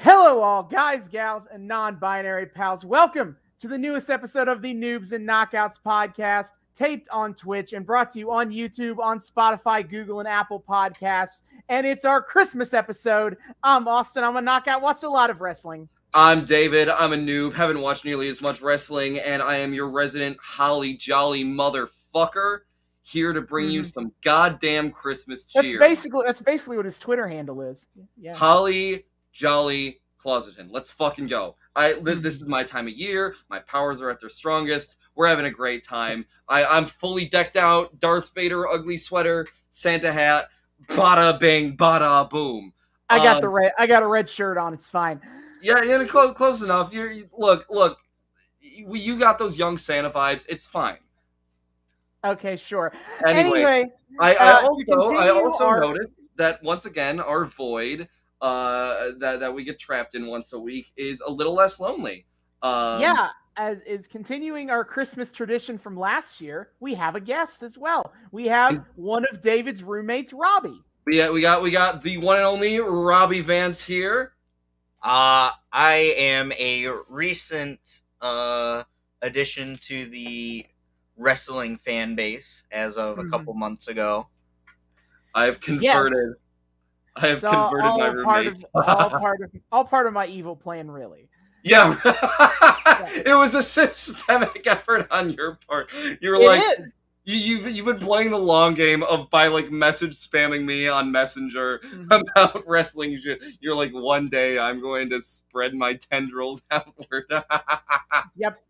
Hello, all guys, gals, and non-binary pals. Welcome to the newest episode of the Noobs and Knockouts Podcast, taped on Twitch and brought to you on YouTube, on Spotify, Google, and Apple Podcasts. And it's our Christmas episode. I'm Austin. I'm a knockout. Watch a lot of wrestling. I'm David. I'm a noob. Haven't watched nearly as much wrestling, and I am your resident holly jolly motherfucker, here to bring you some goddamn Christmas cheer. That's basically what his Twitter handle is. Yeah. Holly jolly Closeton. Let's fucking go. This is my time of year. My powers are at their strongest. We're having a great time. I'm fully decked out. Darth Vader ugly sweater, Santa hat. Bada bing, bada boom. I got a red shirt on. It's fine. Yeah, close enough. Look. You got those young Santa vibes. It's fine. Okay, sure. Anyway, I also noticed that once again our void that we get trapped in once a week is a little less lonely. As is continuing our Christmas tradition from last year, we have a guest as well. We have one of David's roommates, Robbie. Yeah, we got the one and only Robbie Vance here. I am a recent addition to the wrestling fan base as of a couple months ago. I've converted. Yes. I have converted my roommate. All part of my evil plan, really. Yeah. It was a systemic effort on your part. You were you've been playing the long game of by message spamming me on Messenger about wrestling shit. You're like, one day I'm going to spread my tendrils outward. Yep.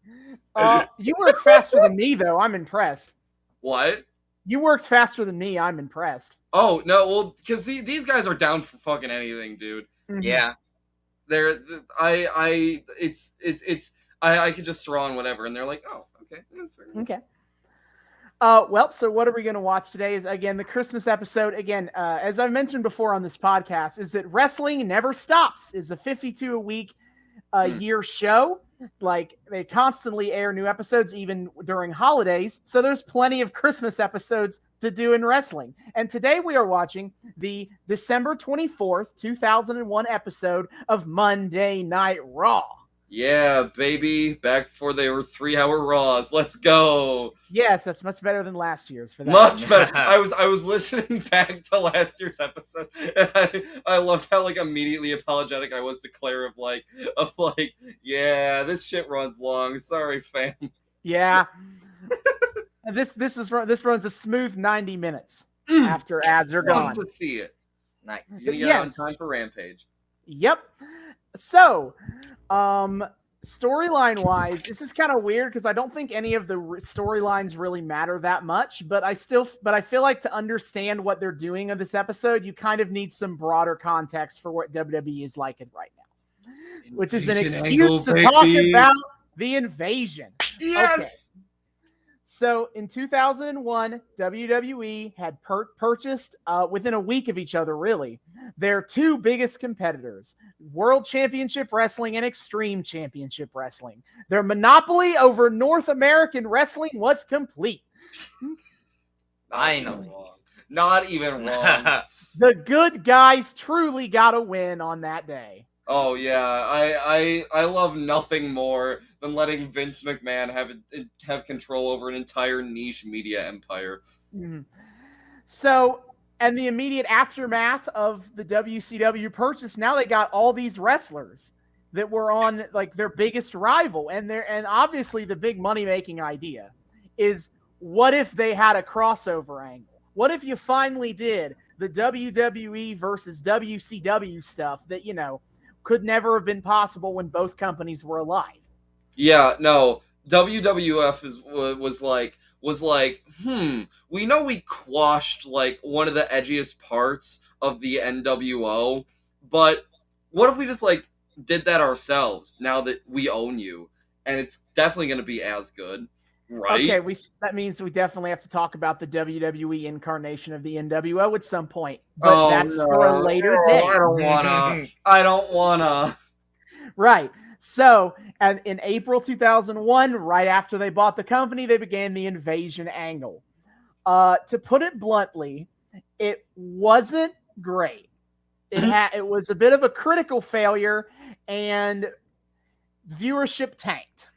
You worked faster than me, though. I'm impressed. What? You worked faster than me. I'm impressed. Oh no, well, because these guys are down for fucking anything, dude. Mm-hmm. Yeah. I could just throw on whatever, and they're like, oh, okay. Okay. Well, so what are we going to watch today is, again, the Christmas episode. Again, as I've mentioned before on this podcast, is that wrestling never stops. It's a 52-a-week year show. They constantly air new episodes, even during holidays. So there's plenty of Christmas episodes to do in wrestling. And today we are watching the December 24th, 2001 episode of Monday Night Raw. Yeah, baby. Back before they were 3-hour Raws. Let's go. Yes, that's much better than last ye's for that. Much better. I was listening back to last year's episode, and I loved how immediately apologetic I was to Claire of yeah, this shit runs long. Sorry, fam. Yeah. This runs a smooth 90 minutes after ads are gone. Love to see it. Nice. You get on time for Rampage. Yep. So, storyline wise, this is kind of weird because I don't think any of the storylines really matter that much, but I feel like to understand what they're doing in this episode, you kind of need some broader context for what WWE is like right now, which is an excuse to talk about the invasion. Yes. Okay. So in 2001, WWE had purchased, within a week of each other, really, their two biggest competitors, World Championship Wrestling and Extreme Championship Wrestling. Their monopoly over North American wrestling was complete. Finally. Not even wrong. The good guys truly got a win on that day. Oh yeah, I love nothing more than letting Vince McMahon have control over an entire niche media empire. Mm-hmm. So, and the immediate aftermath of the WCW purchase, now they got all these wrestlers that were on their biggest rival, and obviously the big money making idea is, what if they had a crossover angle? What if you finally did the WWE versus WCW stuff that could never have been possible when both companies were alive? Yeah, no. WWF was like, we know we quashed one of the edgiest parts of the NWO, but what if we just did that ourselves now that we own you? And it's definitely going to be as good, right? Okay, that means we definitely have to talk about the WWE incarnation of the NWO at some point, but that's for a later day. I don't wanna. Right. So, and in April 2001, right after they bought the company, they began the invasion angle. To put it bluntly, it wasn't great. It was a bit of a critical failure, and viewership tanked.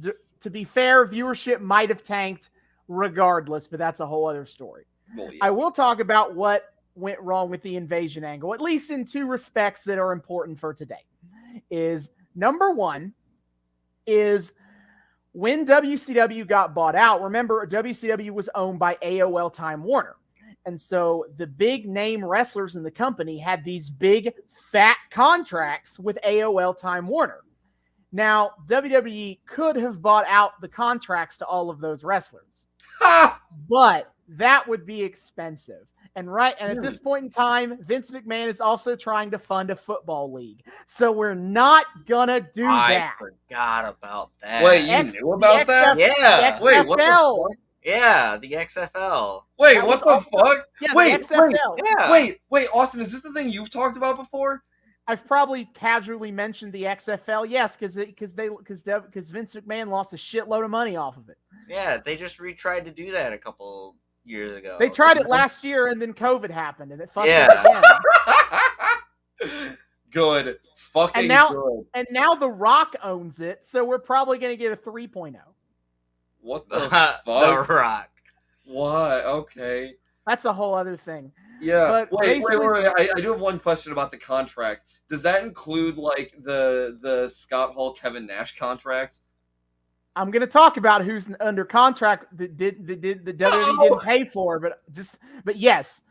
To be fair, viewership might have tanked regardless, but that's a whole other story. Well, yeah. I will talk about what went wrong with the invasion angle, at least in two respects that are important for today. Is number one is when WCW got bought out. Remember, WCW was owned by AOL Time Warner. And so the big name wrestlers in the company had these big fat contracts with AOL Time Warner. Now, WWE could have bought out the contracts to all of those wrestlers, but that would be expensive. And at this point in time, Vince McMahon is also trying to fund a football league. So we're not gonna do that. I forgot about that. Wait, you knew about that? Yeah. The Wait, what the XFL. fuck? Yeah, the XFL. Wait, That what the was fuck? Yeah, Wait, the XFL. Yeah. Austin, is this the thing you've talked about before? I've probably casually mentioned the XFL, yes, because Vince McMahon lost a shitload of money off of it. Yeah, they just retried to do that a couple years ago. They tried it last year, and then COVID happened, and it fucked Yeah. up again. Good. Fucking And now- good. And now The Rock owns it, so we're probably going to get a 3.0. What the The fuck? Rock. Why? Okay. That's a whole other thing. Yeah. But Wait. basically- I do have one question about the contracts. Does that include like the Scott Hall Kevin Nash contracts? I'm going to talk about who's under contract that the WWE didn't pay for, but yes,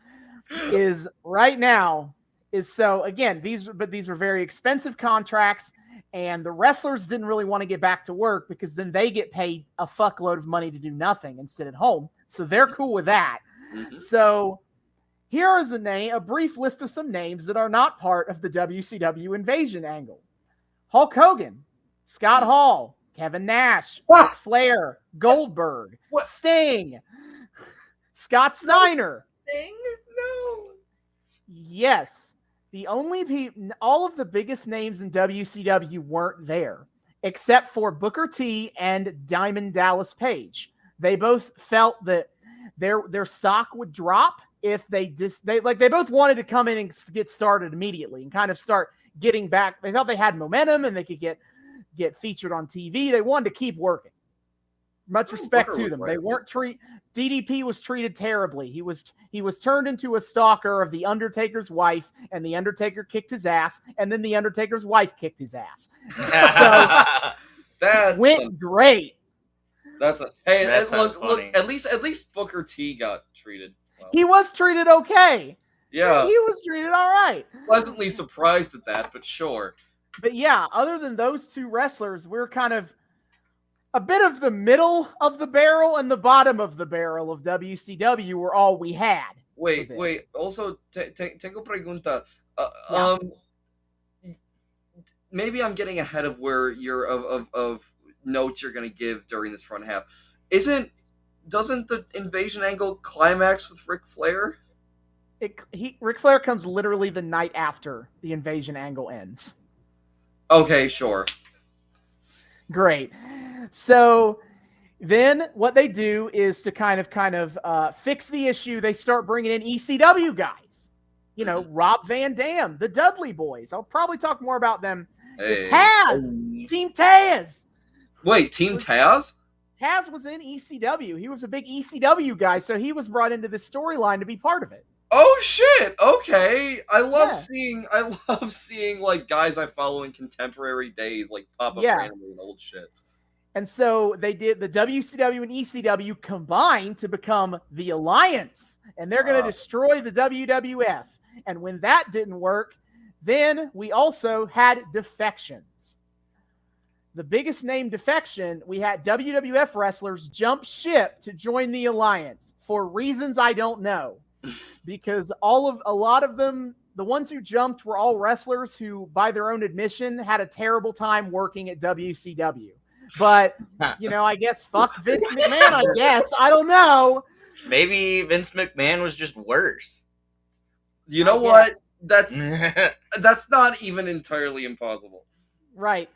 is right now is so again these were very expensive contracts, and the wrestlers didn't really want to get back to work because then they get paid a fuckload of money to do nothing and sit at home, so they're cool with that. Mhm. So here is a brief list of some names that are not part of the WCW invasion angle: Hulk Hogan, Scott Hall, Kevin Nash, Ric Flair, Goldberg, What? Sting, Scott Steiner. Thing? No. Yes, the only people, all of the biggest names in WCW weren't there, except for Booker T and Diamond Dallas Page. They both felt that their stock would drop if they both wanted to come in and get started immediately and kind of start getting back. They thought they had momentum and they could get featured on TV. They wanted to keep working. Much respect to them. They weren't DDP was treated terribly. He was turned into a stalker of the Undertaker's wife, and the Undertaker kicked his ass, and then the Undertaker's wife kicked his ass. That Went great. That sounds look, funny. at least Booker T got treated well. He was treated okay. Yeah. He was treated all right. Pleasantly surprised at that, but sure. But yeah, other than those two wrestlers, we're kind of a bit of the middle of the barrel and the bottom of the barrel of WCW were all we had. Wait. Also, tengo pregunta. Maybe I'm getting ahead of where you're of notes you're gonna give during this front half. Doesn't the invasion angle climax with Ric Flair? Ric Flair comes literally the night after the invasion angle ends. Okay, sure. Great. So then what they do is to kind of fix the issue. They start bringing in ECW guys. You know, Rob Van Dam, the Dudley Boys. I'll probably talk more about them. Hey. The Taz. Team Taz. Wait, Team Taz? Taz was in ECW. He was a big ECW guy, so he was brought into this storyline to be part of it. Oh shit! Okay, I love seeing like guys I follow in contemporary days like pop up randomly and old shit. And so they did the WCW and ECW combined to become the Alliance, and they're going to destroy the WWF. And when that didn't work, then we also had defections. The biggest name defection, we had WWF wrestlers jump ship to join the Alliance for reasons I don't know. Because a lot of them, the ones who jumped were all wrestlers who, by their own admission, had a terrible time working at WCW. But, you know, I guess fuck Vince McMahon, I guess. I don't know. Maybe Vince McMahon was just worse. You know what? That's not even entirely impossible. Right.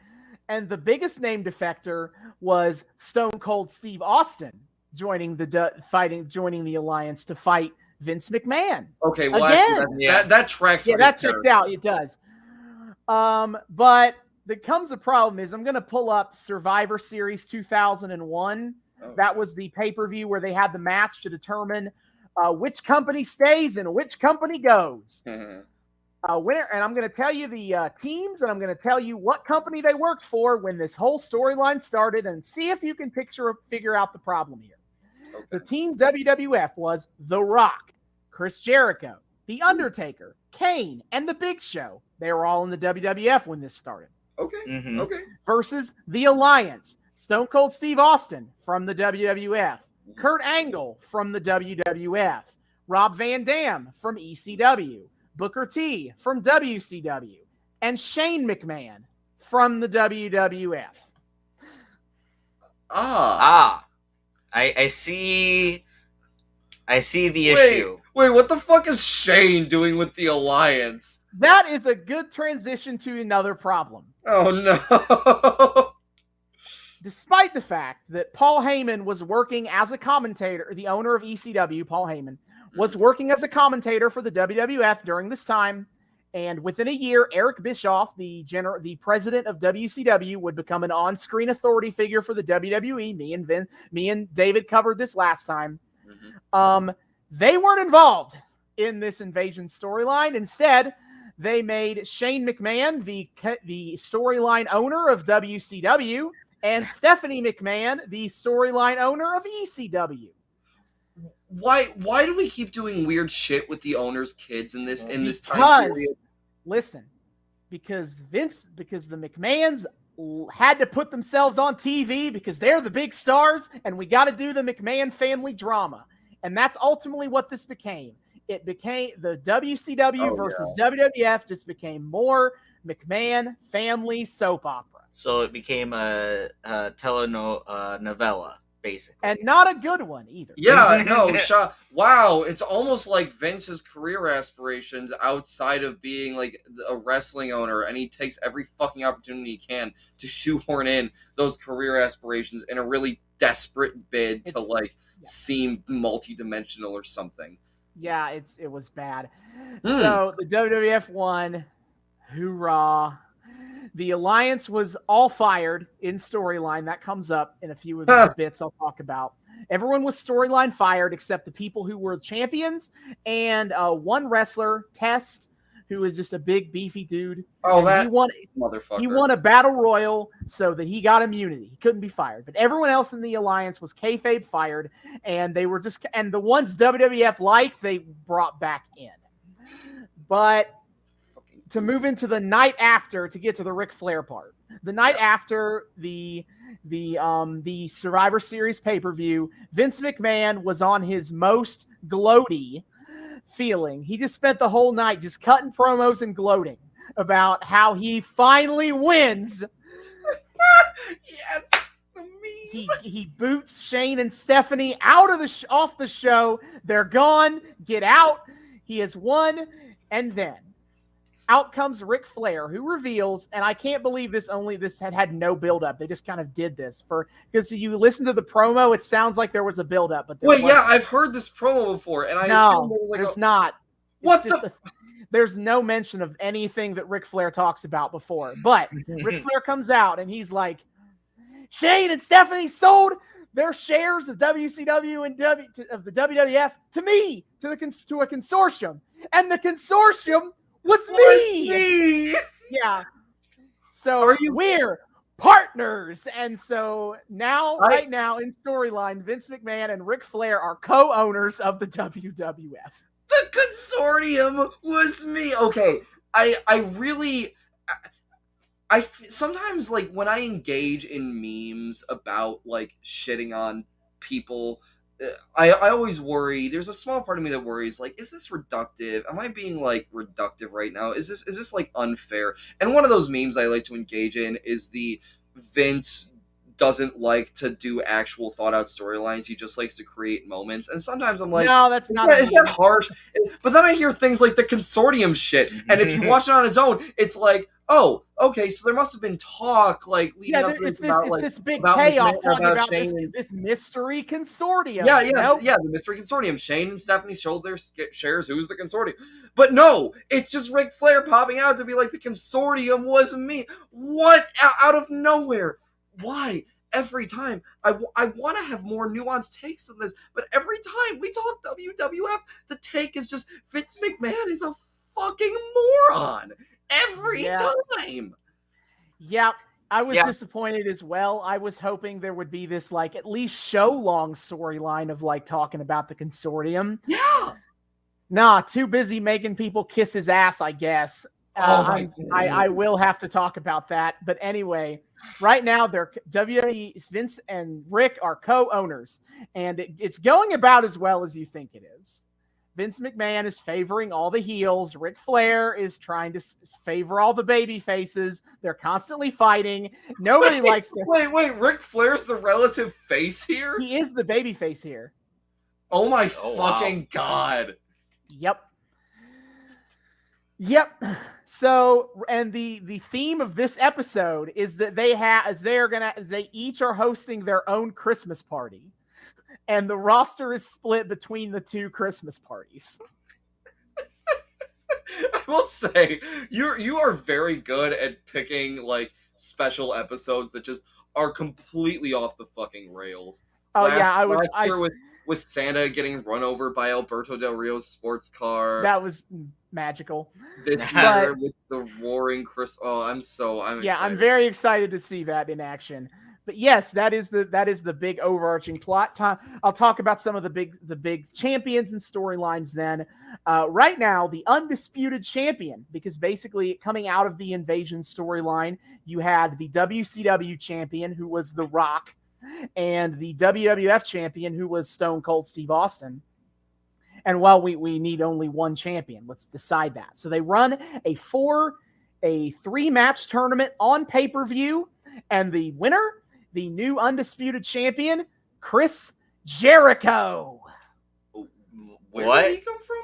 And the biggest name defector was Stone Cold Steve Austin joining the Alliance to fight Vince McMahon. Okay, well, Again. that tracks. Yeah, that checked out. It does. But there comes a problem is I'm going to pull up Survivor Series 2001. That was the pay-per-view where they had the match to determine which company stays and which company goes. Winner, and I'm going to tell you the teams, and I'm going to tell you what company they worked for when this whole storyline started, and see if you can figure out the problem here. Okay. The team WWF was The Rock, Chris Jericho, The Undertaker, Kane, and The Big Show. They were all in the WWF when this started. Okay. Okay. Versus The Alliance, Stone Cold Steve Austin from the WWF, Kurt Angle from the WWF, Rob Van Dam from ECW, Booker T from WCW, and Shane McMahon from the WWF. I see the issue. Wait, what the fuck is Shane doing with the Alliance? That is a good transition to another problem. Oh no. Despite the fact that Paul Heyman was working as a commentator, the owner of ECW, Paul Heyman, was working as a commentator for the WWF during this time, and within a year, Eric Bischoff, the president of WCW, would become an on-screen authority figure for the WWE. Me and David covered this last time. They weren't involved in this invasion storyline. Instead, they made Shane McMahon the storyline owner of WCW, and Stephanie McMahon the storyline owner of ECW. Why do we keep doing weird shit with the owner's kids in this time period? Listen, because the McMahons had to put themselves on TV because they're the big stars, and we got to do the McMahon family drama. And that's ultimately what this became. It became the WCW versus WWF just became more McMahon family soap opera. So it became a telenovela, basically. And not a good one either. Yeah, no, wow, it's almost like Vince's career aspirations outside of being like a wrestling owner, and he takes every fucking opportunity he can to shoehorn in those career aspirations in a really desperate bid to seem multi-dimensional or something. Yeah, it was bad. So the WWF won. Hoorah. The Alliance was all fired in storyline. That comes up in a few of the bits I'll talk about. Everyone was storyline fired except the people who were champions and one wrestler, Test, who is just a big, beefy dude. Oh, that motherfucker. He won a battle royal so that he got immunity. He couldn't be fired. But everyone else in the Alliance was kayfabe fired, and they were and the ones WWF liked, they brought back in. But to move into the night after, to get to the Ric Flair part, the night after the Survivor Series pay-per-view, Vince McMahon was on his most gloaty feeling. He just spent the whole night just cutting promos and gloating about how he finally wins. Yes, the meme. He boots Shane and Stephanie out of off the show. They're gone. Get out. He has won, and then out comes Ric Flair, who reveals, and I can't believe this had no build-up. They just kind of did this because you listen to the promo, it sounds like there was a build-up. But I've heard this promo before, and I assume there was there's not. What there's no mention of anything that Ric Flair talks about before. But Ric Flair comes out, and he's like, Shane and Stephanie sold their shares of WCW and of the WWF to me, to a consortium, and the consortium was me. Yeah. So we're partners. And so right now in storyline, Vince McMahon and Ric Flair are co-owners of the WWF. The consortium was me. Okay. I sometimes, like, when I engage in memes about like shitting on people, I always worry. There's a small part of me that worries, like, is this reductive? Am I being like reductive right now? Is this like unfair? And one of those memes I like to engage in is the Vince doesn't like to do actual thought out storylines. He just likes to create moments. And sometimes I'm like, no, that's not. Is that harsh? But then I hear things like the consortium shit, and if you watch it on his own, it's like, oh, okay, so there must have been talk like leading up to this about like this big about payoff McMahon, talking about Shane this mystery consortium. Yeah, the mystery consortium. Shane and Stephanie sold their shares. Who's the consortium? But no, it's just Ric Flair popping out to be like, the consortium was me. What? Out of nowhere. Why? Every time. I want to have more nuanced takes than this, but every time we talk WWF, the take is just Vince McMahon is a fucking moron. Every time. Yep. I was disappointed as well. I was hoping there would be this like at least show long storyline of like talking about the consortium. Yeah. Nah, too busy making people kiss his ass, I guess. I will have to talk about that. But anyway, right now they're WWE, Vince and Rick are co-owners, and it's going about as well as you think it is. Vince McMahon is favoring all the heels. Ric Flair is trying to favor all the baby faces. They're constantly fighting. Nobody likes them. Wait. Ric Flair's the relative face here? He is the baby face here. Oh my fucking God. Yep. So, and the theme of this episode is that they each are hosting their own Christmas party. And the roster is split between the two Christmas parties. I will say, you are very good at picking like special episodes that just are completely off the fucking rails. Last year with Santa getting run over by Alberto Del Rio's sports car. That was magical. This year with the roaring Chris. I'm excited. I'm very excited to see that in action. But yes, that is the big overarching plot. I'll talk about some of the big champions and storylines then. Right now, the undisputed champion, because basically coming out of the Invasion storyline, you had the WCW champion, who was The Rock, and the WWF champion, who was Stone Cold Steve Austin. And while we need only one champion, let's decide that. So they run a 3-match tournament on pay-per-view, and the winner, the new undisputed champion, Chris Jericho. Where did he come from?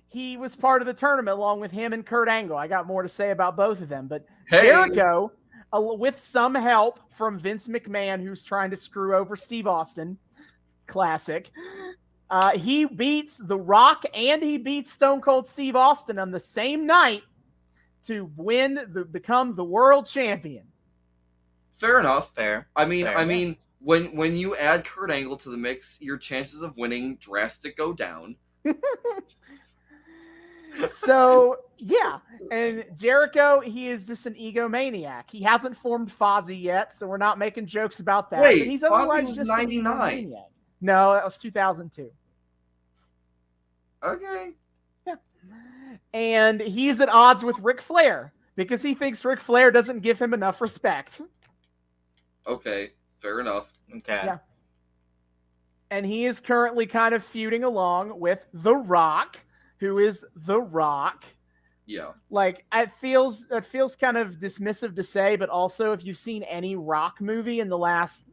He was part of the tournament along with him and Kurt Angle. I got more to say about both of them, but Jericho, with some help from Vince McMahon, who's trying to screw over Steve Austin, classic. He beats The Rock and he beats Stone Cold Steve Austin on the same night to become the world champion. Fair enough. Fair. I mean, when you add Kurt Angle to the mix, your chances of winning drastically go down. So, yeah. And Jericho, he is just an egomaniac. He hasn't formed Fozzy yet, so we're not making jokes about that. Wait, but he's Fozzy was 99. No, that was 2002. Okay. Yeah. And he's at odds with Ric Flair because he thinks Ric Flair doesn't give him enough respect. Okay, fair enough. Okay. Yeah. And he is currently kind of feuding along with The Rock, who is The Rock. Yeah. Like, it feels kind of dismissive to say, but also if you've seen any Rock movie in the last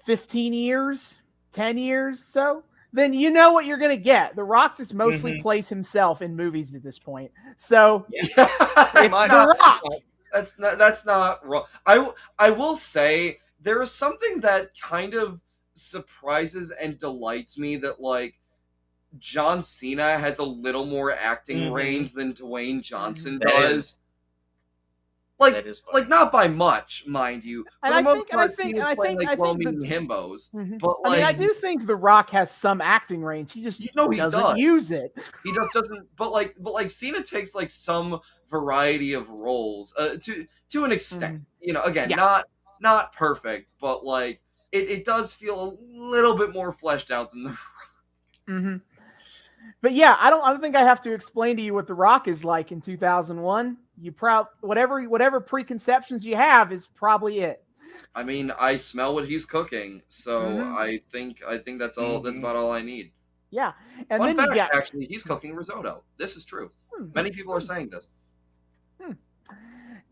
15 years, 10 years so, then you know what you're going to get. The Rock just mostly plays himself in movies at this point. So, it's The Rock. That's not wrong. I will say there is something that kind of surprises and delights me that like John Cena has a little more acting range than Dwayne Johnson does. Like not by much, mind you. And I think himbos. But like, I do think The Rock has some acting range. He just doesn't use it. He just doesn't. But like Cena takes like some variety of roles to an extent. You know, again, not perfect, but like it does feel a little bit more fleshed out than The Rock. But yeah, I don't think I have to explain to you what The Rock is like in 2001. Whatever preconceptions you have is probably it. I mean, I smell what he's cooking, so I think that's all. That's about all I need. Yeah, and Fun then fact, actually, he's cooking risotto. This is true. Many people are saying this.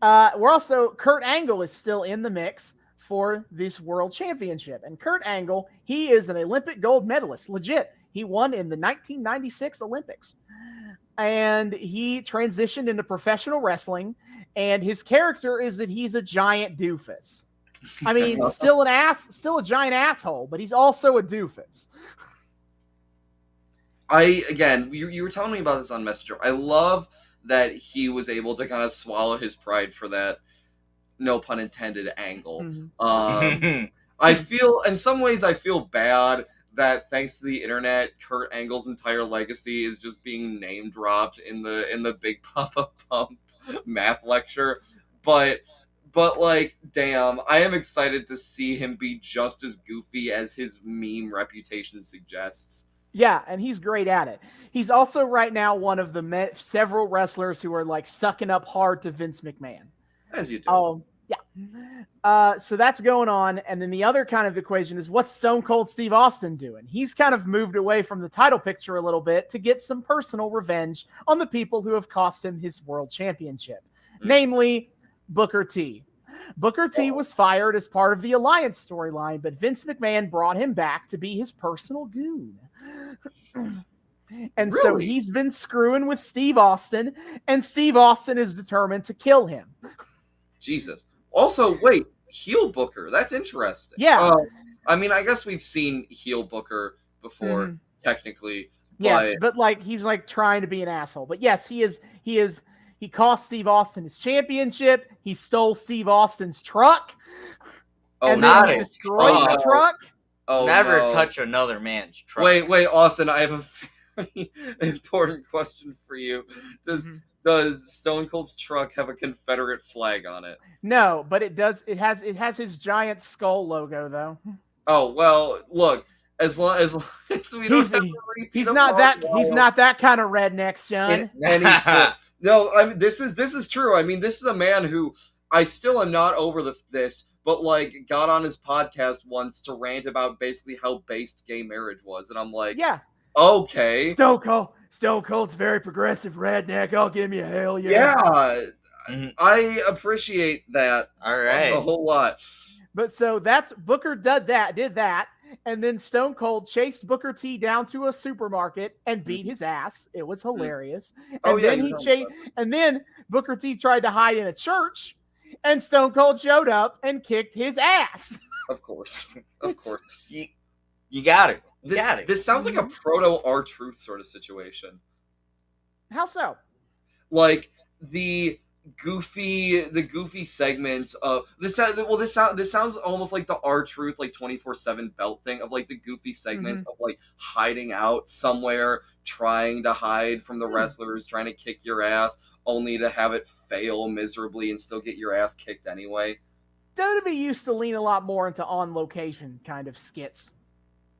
We're also Kurt Angle is still in the mix for this world championship, and Kurt Angle, he is an Olympic gold medalist, legit. He won in the 1996 Olympics. and he transitioned into professional wrestling, and his character is that he's a giant doofus. I mean, still a giant asshole, but he's also a doofus. You were telling me about this on Messenger. I love that he was able to kind of swallow his pride for that, no pun intended, angle. Mm-hmm. I feel, in some ways, I feel bad that thanks to the internet, Kurt Angle's entire legacy is just being name dropped in the Big Papa Pump math lecture. But like, damn, I am excited to see him be just as goofy as his meme reputation suggests. Yeah, and he's great at it. He's also right now one of the several wrestlers who are like sucking up hard to Vince McMahon. As you do. Yeah. So that's going on. And then the other kind of equation is, what's Stone Cold Steve Austin doing? He's kind of moved away from the title picture a little bit to get some personal revenge on the people who have cost him his world championship, namely Booker T. Booker T was fired as part of the Alliance storyline, but Vince McMahon brought him back to be his personal goon. And so he's been screwing with Steve Austin, and Steve Austin is determined to kill him. Jesus. Also, wait, heel Booker. That's interesting. Yeah. I mean, I guess we've seen heel Booker before, technically. Yes, but like he's like trying to be an asshole. But yes, he cost Steve Austin his championship. He stole Steve Austin's truck. Oh, then he destroyed the truck. Oh, never no. touch another man's truck. Wait, Austin, I have a very important question for you. Does Stone Cold's truck have a Confederate flag on it? No, but it does. It has his giant skull logo though. Oh well, look. As long as we don't have to repeat he's not that kind of redneck, son. No, I mean this is true. I mean, this is a man who I still am not over this, but like got on his podcast once to rant about basically how based gay marriage was, and I'm like, yeah, okay, Stone Cold's very progressive redneck. I'll give you a hell yeah. Yeah, I appreciate that. All right, a whole lot. But so that's Booker did that. And then Stone Cold chased Booker T down to a supermarket and beat his ass. It was hilarious. And then Booker T tried to hide in a church, and Stone Cold showed up and kicked his ass. Of course. You got it. This sounds like a proto R-Truth sort of situation. How so? Like the goofy segments of this sounds almost like the R-Truth like 24/7 belt thing of like the goofy segments of like hiding out somewhere, trying to hide from the wrestlers, trying to kick your ass, only to have it fail miserably and still get your ass kicked anyway. WWE used to lean a lot more into on location kind of skits.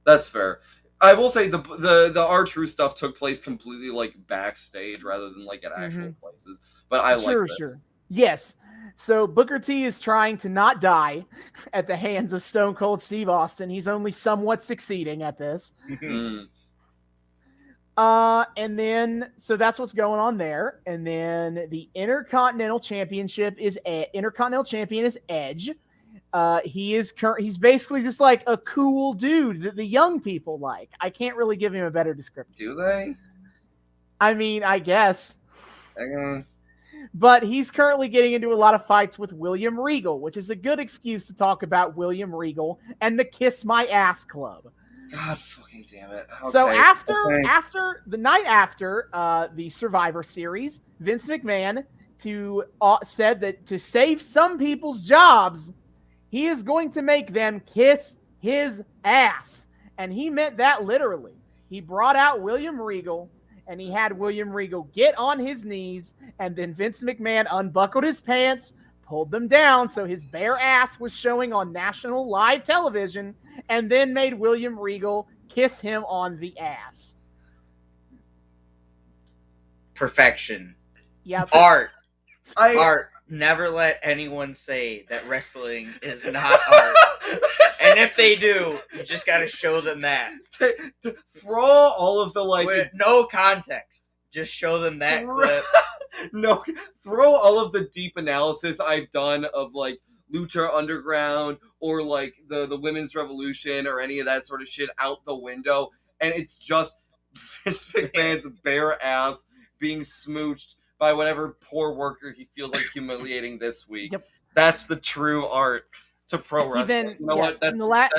That's fair. I will say the R-Truth stuff took place completely like backstage rather than like at actual places. But I like this. Sure. Yes. So Booker T is trying to not die at the hands of Stone Cold Steve Austin. He's only somewhat succeeding at this. And then so that's what's going on there. And then the Intercontinental Champion is Edge. He's basically just like a cool dude that the young people like. I can't really give him a better description. Do they? I mean, I guess. But he's currently getting into a lot of fights with William Regal, which is a good excuse to talk about William Regal and the Kiss My Ass Club. God fucking damn it. Okay. So after the night after the Survivor Series, Vince McMahon said that to save some people's jobs, he is going to make them kiss his ass. And he meant that literally. He brought out William Regal, and he had William Regal get on his knees, and then Vince McMahon unbuckled his pants, pulled them down so his bare ass was showing on national live television, and then made William Regal kiss him on the ass. Perfection. Yeah. Art. Never let anyone say that wrestling is not art. And if they do, you just got to show them that. Throw all of the with no context. Just show them that clip. No, throw all of the deep analysis I've done of like Lucha Underground or like the Women's Revolution or any of that sort of shit out the window, and it's just Vince McMahon's bare ass being smooched by whatever poor worker he feels like humiliating this week. Yep. That's the true art to pro wrestling. You know what? In the last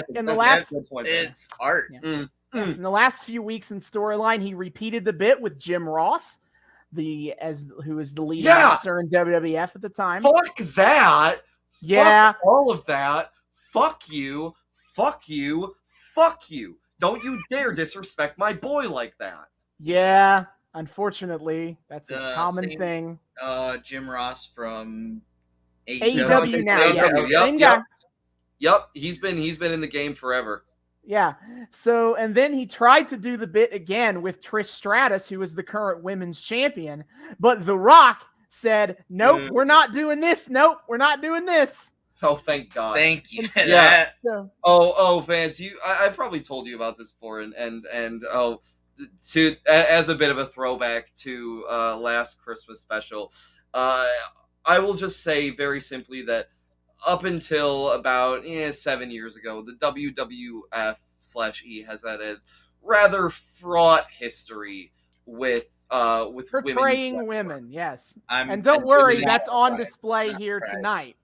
It's art. Yeah. In the last few weeks in storyline, he repeated the bit with Jim Ross, who is the lead announcer in WWF at the time. Fuck that. Yeah. Fuck all of that. Fuck you. Fuck you. Fuck you. Don't you dare disrespect my boy like that. Yeah. Unfortunately, that's a common thing. Jim Ross from AEW now. Yep. He's been in the game forever. Yeah. So, and then he tried to do the bit again with Trish Stratus, who is the current women's champion. But The Rock said, nope, we're not doing this. Nope, we're not doing this. Oh, thank God. Thank you. Yeah. Vance, I probably told you about this before, and as a bit of a throwback to last Christmas special, I will just say very simply that up until about 7 years ago, the WWF/E has had a rather fraught history with portraying women. Yes, and don't worry, that's on display here tonight.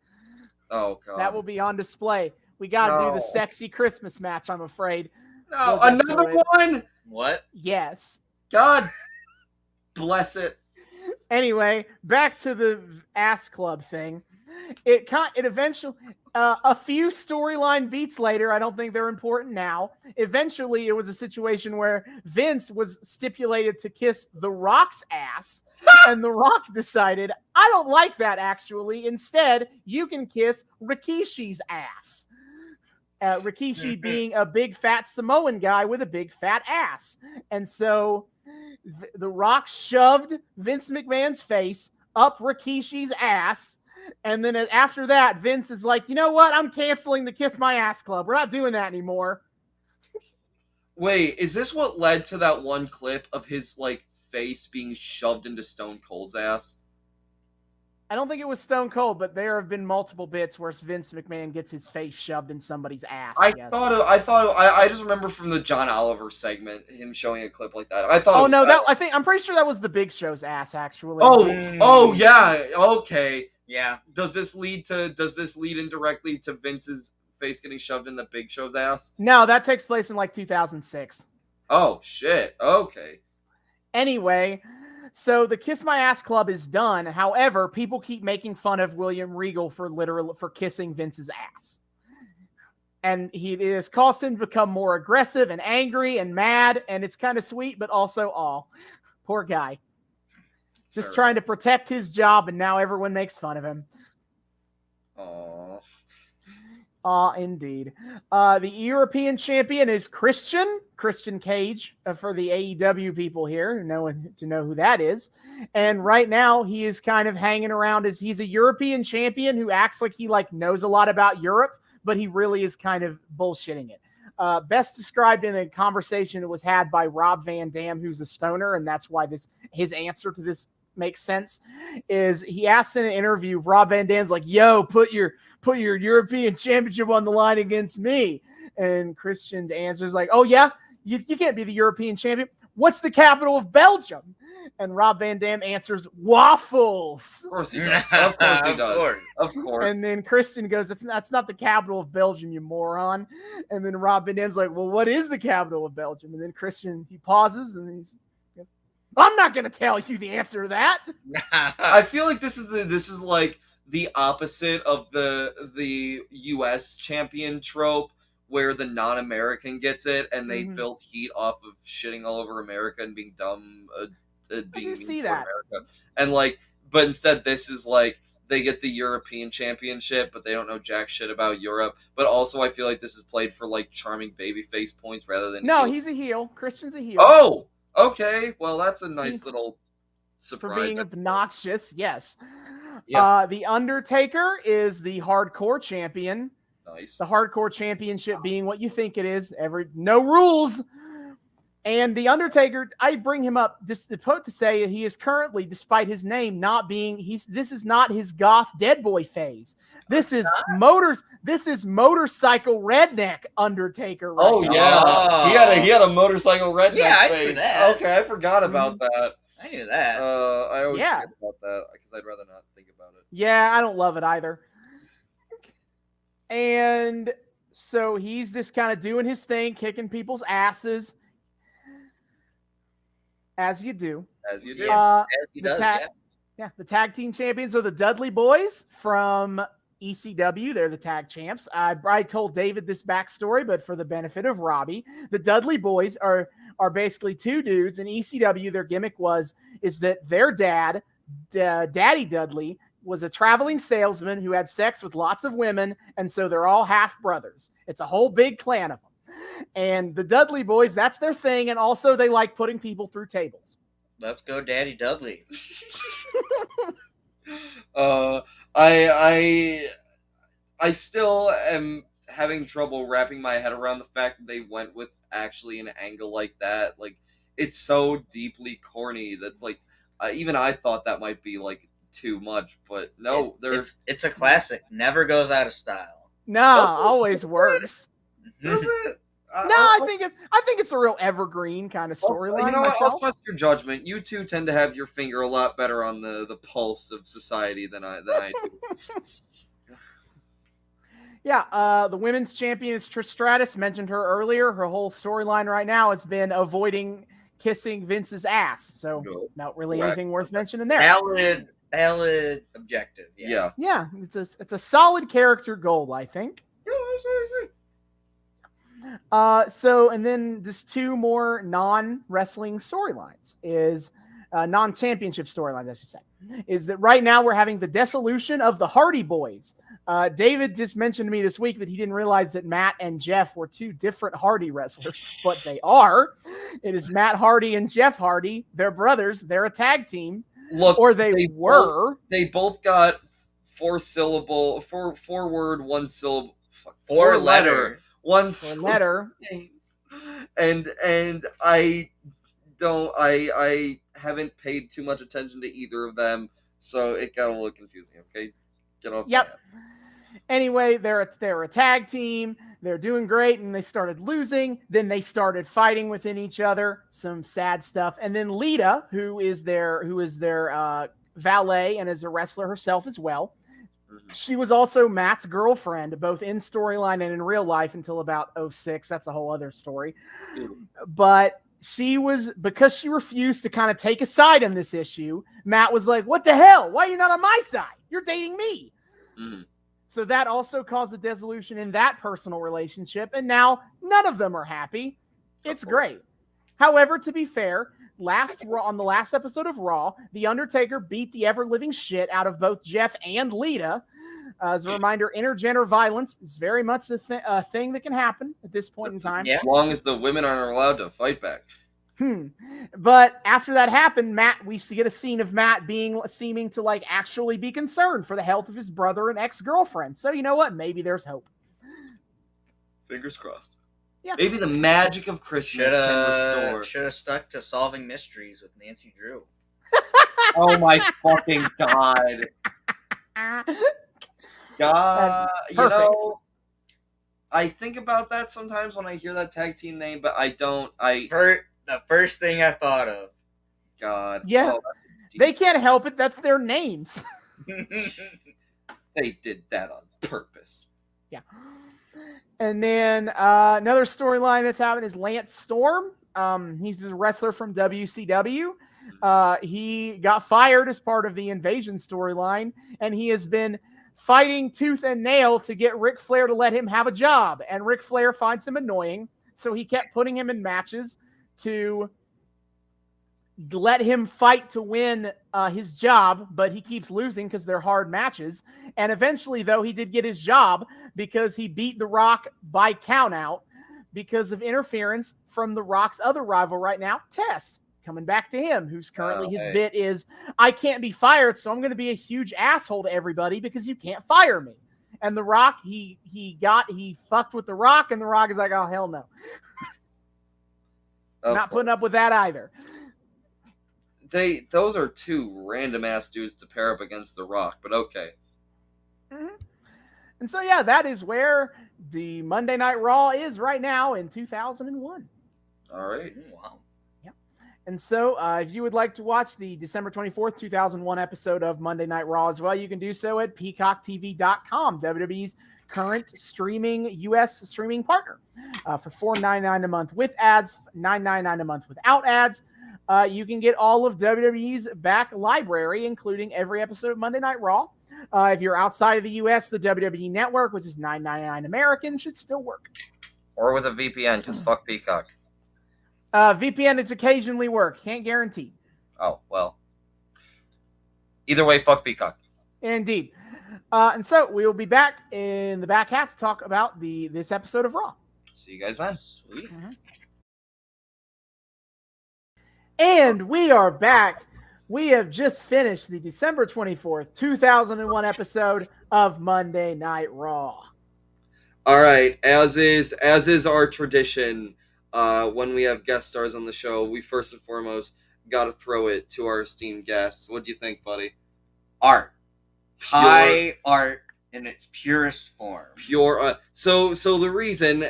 Oh God, that will be on display. We got to do the sexy Christmas match. I'm afraid. No, another one. What? Yes. God bless it. Anyway, back to the ass club thing. It eventually, a few storyline beats later, I don't think they're important now. Eventually, it was a situation where Vince was stipulated to kiss The Rock's ass, and The Rock decided, I don't like that actually. Instead, you can kiss Rikishi's ass. Rikishi being a big fat Samoan guy with a big fat ass. And so The Rock shoved Vince McMahon's face up Rikishi's ass. And then after that, Vince is like, you know what? I'm canceling the Kiss My Ass Club. We're not doing that anymore. Wait, is this what led to that one clip of his face being shoved into Stone Cold's ass? I don't think it was Stone Cold, but there have been multiple bits where Vince McMahon gets his face shoved in somebody's ass. I just remember from the John Oliver segment him showing a clip like that. I'm pretty sure that was the Big Show's ass actually. Oh yeah, okay. Yeah. Does this lead indirectly to Vince's face getting shoved in the Big Show's ass? No, that takes place in 2006. Oh shit. Okay. Anyway, so the Kiss My Ass Club is done. However, people keep making fun of William Regal for kissing Vince's ass. And it has caused him to become more aggressive and angry and mad, and it's kind of sweet, but also poor guy. Just trying to protect his job, and now everyone makes fun of him. Aww. Indeed. The European champion is Christian Cage, for the AEW people here who know who that is. And right now he is kind of hanging around as he's a European champion who acts like he knows a lot about Europe, but he really is kind of bullshitting it. Best described in a conversation that was had by Rob Van Dam, who's a stoner, and that's why his answer to this makes sense, is he asked in an interview, Rob Van Dam's like, yo, put your European championship on the line against me. And Christian answers like, oh yeah, you can't be the European champion. What's the capital of Belgium? And Rob Van Dam answers, waffles. Of course he does. Of course he does. Of course. And then Christian goes, that's not the capital of Belgium, you moron. And then Rob Van Dam's like, well, what is the capital of Belgium? And then Christian, he pauses and he's, I'm not going to tell you the answer to that. I feel like this is like the opposite of the U.S. champion trope, where the non-American gets it, and they build heat off of shitting all over America and being dumb. Being see that, America. And but instead, this is they get the European championship, but they don't know jack shit about Europe. But also, I feel like this is played for charming babyface points rather than he's a heel. Christian's a heel. Oh. Okay, well, that's a nice little surprise. For being obnoxious, yes. Yeah. The Undertaker is the hardcore champion. Nice. The hardcore championship being what you think it is. No rules. And the Undertaker, I bring him up to say he is currently, despite his name not being, this is not his goth dead boy phase. This is motorcycle redneck Undertaker. Right now. Yeah, he had a motorcycle redneck phase. I knew that. Okay, I forgot about that. I knew that. I always Yeah. forget about that because I'd rather not think about it. Yeah, I don't love it either. And so he's just kind of doing his thing, kicking people's asses, as you do. As you do. As he the does, tag, the tag team champions are the Dudley Boys from ECW. They're the tag champs. I told David this backstory, but for the benefit of Robbie, the Dudley Boys are basically two dudes in ECW. Their gimmick is that their dad, Daddy Dudley, was a traveling salesman who had sex with lots of women, and so they're all half brothers. It's a whole big clan of them. And the Dudley Boys, that's their thing, and also they like putting people through tables. Let's go, Daddy Dudley. I still am having trouble wrapping my head around the fact that they went with actually an angle like that. Like, it's so deeply corny that's like, even I thought that might be like too much, but no, it's a classic. Never goes out of style. No, always works. Does it? No, I think it's a real evergreen kind of storyline. You know what? I'll trust your judgment. You two tend to have your finger a lot better on the pulse of society than I do. Yeah, the women's champion is Trish Stratus. Mentioned her earlier. Her whole storyline right now has been avoiding kissing Vince's ass. So not really anything worth mentioning there. Valid objective. Yeah. Yeah, it's a solid character goal, I think. And then just two more non-wrestling storylines non-championship storylines, I should say, is that right now we're having the dissolution of the Hearty Boys. David just mentioned to me this week that he didn't realize that Matt and Jeff were two different Hardy wrestlers, but they are. It is Matt Hardy and Jeff Hardy. They're brothers. They're a tag team. Look, or they were. They both got four word, one syllable, four letter names. And I haven't paid too much attention to either of them, so it got a little confusing. Okay, get off. Yep. Anyway, they're a tag team. They're doing great, and they started losing. Then they started fighting within each other. Some sad stuff. And then Lita, who is their valet and is a wrestler herself as well. She was also Matt's girlfriend, both in storyline and in real life until about 2006. That's a whole other story. But because she refused to kind of take a side in this issue, Matt was like, "What the hell? Why are you not on my side? You're dating me." Mm-hmm. So that also caused the dissolution in that personal relationship. And now none of them are happy. It's great. However, to be fair, on the last episode of Raw, The Undertaker beat the ever-living shit out of both Jeff and Lita. As a reminder, intergender violence is very much a thing that can happen at this point in time. Yeah. As long as the women aren't allowed to fight back. But after that happened, we get a scene of Matt seeming to like actually be concerned for the health of his brother and ex-girlfriend. So you know what? Maybe there's hope. Fingers crossed. Yeah. Maybe the magic of Christmas can restore. Should have stuck to solving mysteries with Nancy Drew. Oh my fucking god. God, you know, I think about that sometimes when I hear that tag team name, but I don't. The first thing I thought of. God. Yeah. They can't help it. That's their names. They did that on purpose. Yeah. And then another storyline that's happened is Lance Storm. He's a wrestler from WCW. He got fired as part of the Invasion storyline, and he has been fighting tooth and nail to get Ric Flair to let him have a job. And Ric Flair finds him annoying, so he kept putting him in matches to let him fight to win his job, but he keeps losing because they're hard matches. And eventually, though, he did get his job because he beat The Rock by countout because of interference from The Rock's other rival right now, Test. Coming back to him, who's currently his bit is, I can't be fired, so I'm going to be a huge asshole to everybody because you can't fire me. And The Rock, he fucked with The Rock, and The Rock is like, oh, hell no. Not putting up with that either. Those are two random ass dudes to pair up against The Rock, but okay. Mm-hmm. And so, yeah, that is where the Monday Night Raw is right now in 2001. All right. Wow. And so, if you would like to watch the December 24th, 2001 episode of Monday Night Raw as well, you can do so at peacocktv.com, WWE's current U.S. streaming partner, for $4.99 a month with ads, $9.99 a month without ads. You can get all of WWE's back library, including every episode of Monday Night Raw. If you're outside of the U.S., the WWE Network, which is $9.99 American, should still work. Or with a VPN, because fuck Peacock. VPN is occasionally work. Can't guarantee. Oh, well. Either way, fuck Peacock. Indeed. And so we will be back in the back half to talk about this episode of Raw. See you guys then. Sweet. Mm-hmm. And we are back. We have just finished the December 24th, 2001 episode of Monday Night Raw. All right, as is our tradition, when we have guest stars on the show, we first and foremost got to throw it to our esteemed guests. What do you think, buddy? Art. High art in its purest form. Pure. So the reason,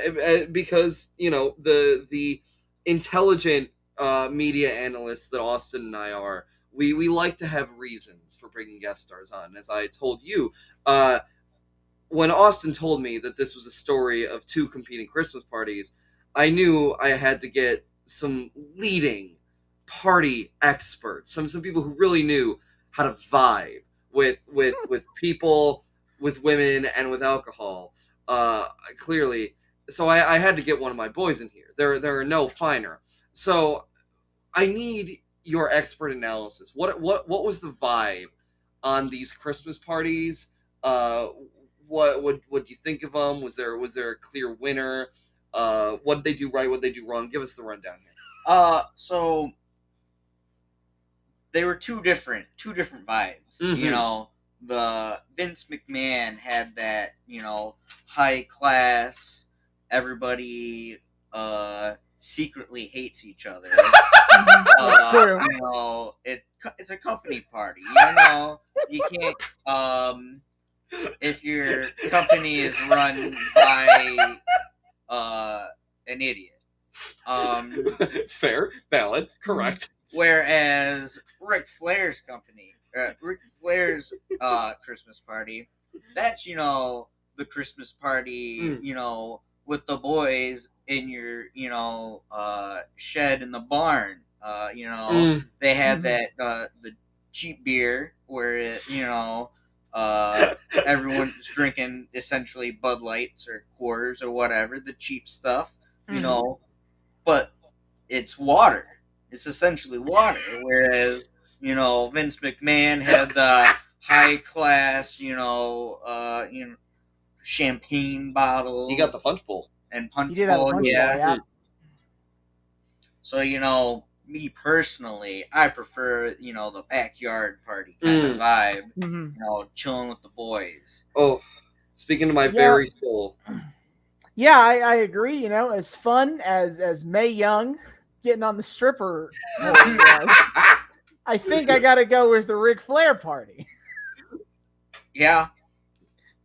because the intelligent media analysts that Austin and I are, we like to have reasons for bringing guest stars on. As I told you, when Austin told me that this was a story of two competing Christmas parties, I knew I had to get some leading party experts, some people who really knew how to vibe with people, with women, and with alcohol. Clearly, so I had to get one of my boys in here. There are no finer. So I need your expert analysis. What was the vibe on these Christmas parties? What do you think of them? Was there a clear winner? What did they do right? What did they do wrong? Give us the rundown here. So they were two different vibes. Mm-hmm. The Vince McMahon had that, high class, everybody secretly hates each other. True. It's a company party. You can't if your company is run by an idiot. Fair, valid, correct. Whereas Ric Flair's Christmas party, that's the Christmas party, with the boys in your shed in the barn. They had that the cheap beer where everyone's drinking essentially Bud Lights or quarters or whatever, the cheap stuff, but it's water. It's essentially water. Whereas, Vince McMahon had the high class, champagne bottles. He got the punch bowl. And punch He did have a bowl, punch yeah. bowl, yeah. So, me personally, I prefer, the backyard party kind of vibe. Mm-hmm. Chilling with the boys. Oh, speaking to my very soul. Yeah, I agree. As fun as Mae Young getting on the stripper was, I think I got to go with the Ric Flair party. Yeah.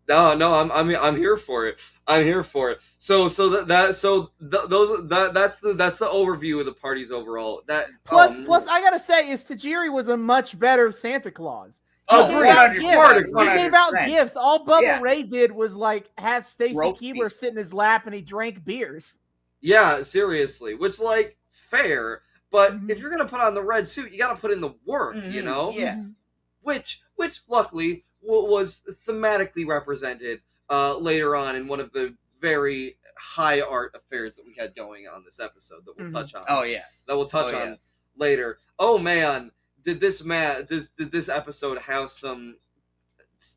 No, I'm here for it. I'm here for it. So that's the overview of the parties overall. Plus, I gotta say, Tajiri was a much better Santa Claus. He gave out gifts. All Bubba Ray did was have Stacy Keibler sit in his lap and he drank beers. Yeah, seriously. Which fair, but if you're gonna put on the red suit, you gotta put in the work. Yeah. Which luckily was thematically represented later on in one of the very high art affairs that we had going on this episode that we'll touch on. Oh yes. That we'll touch on later. Oh man, did this episode have some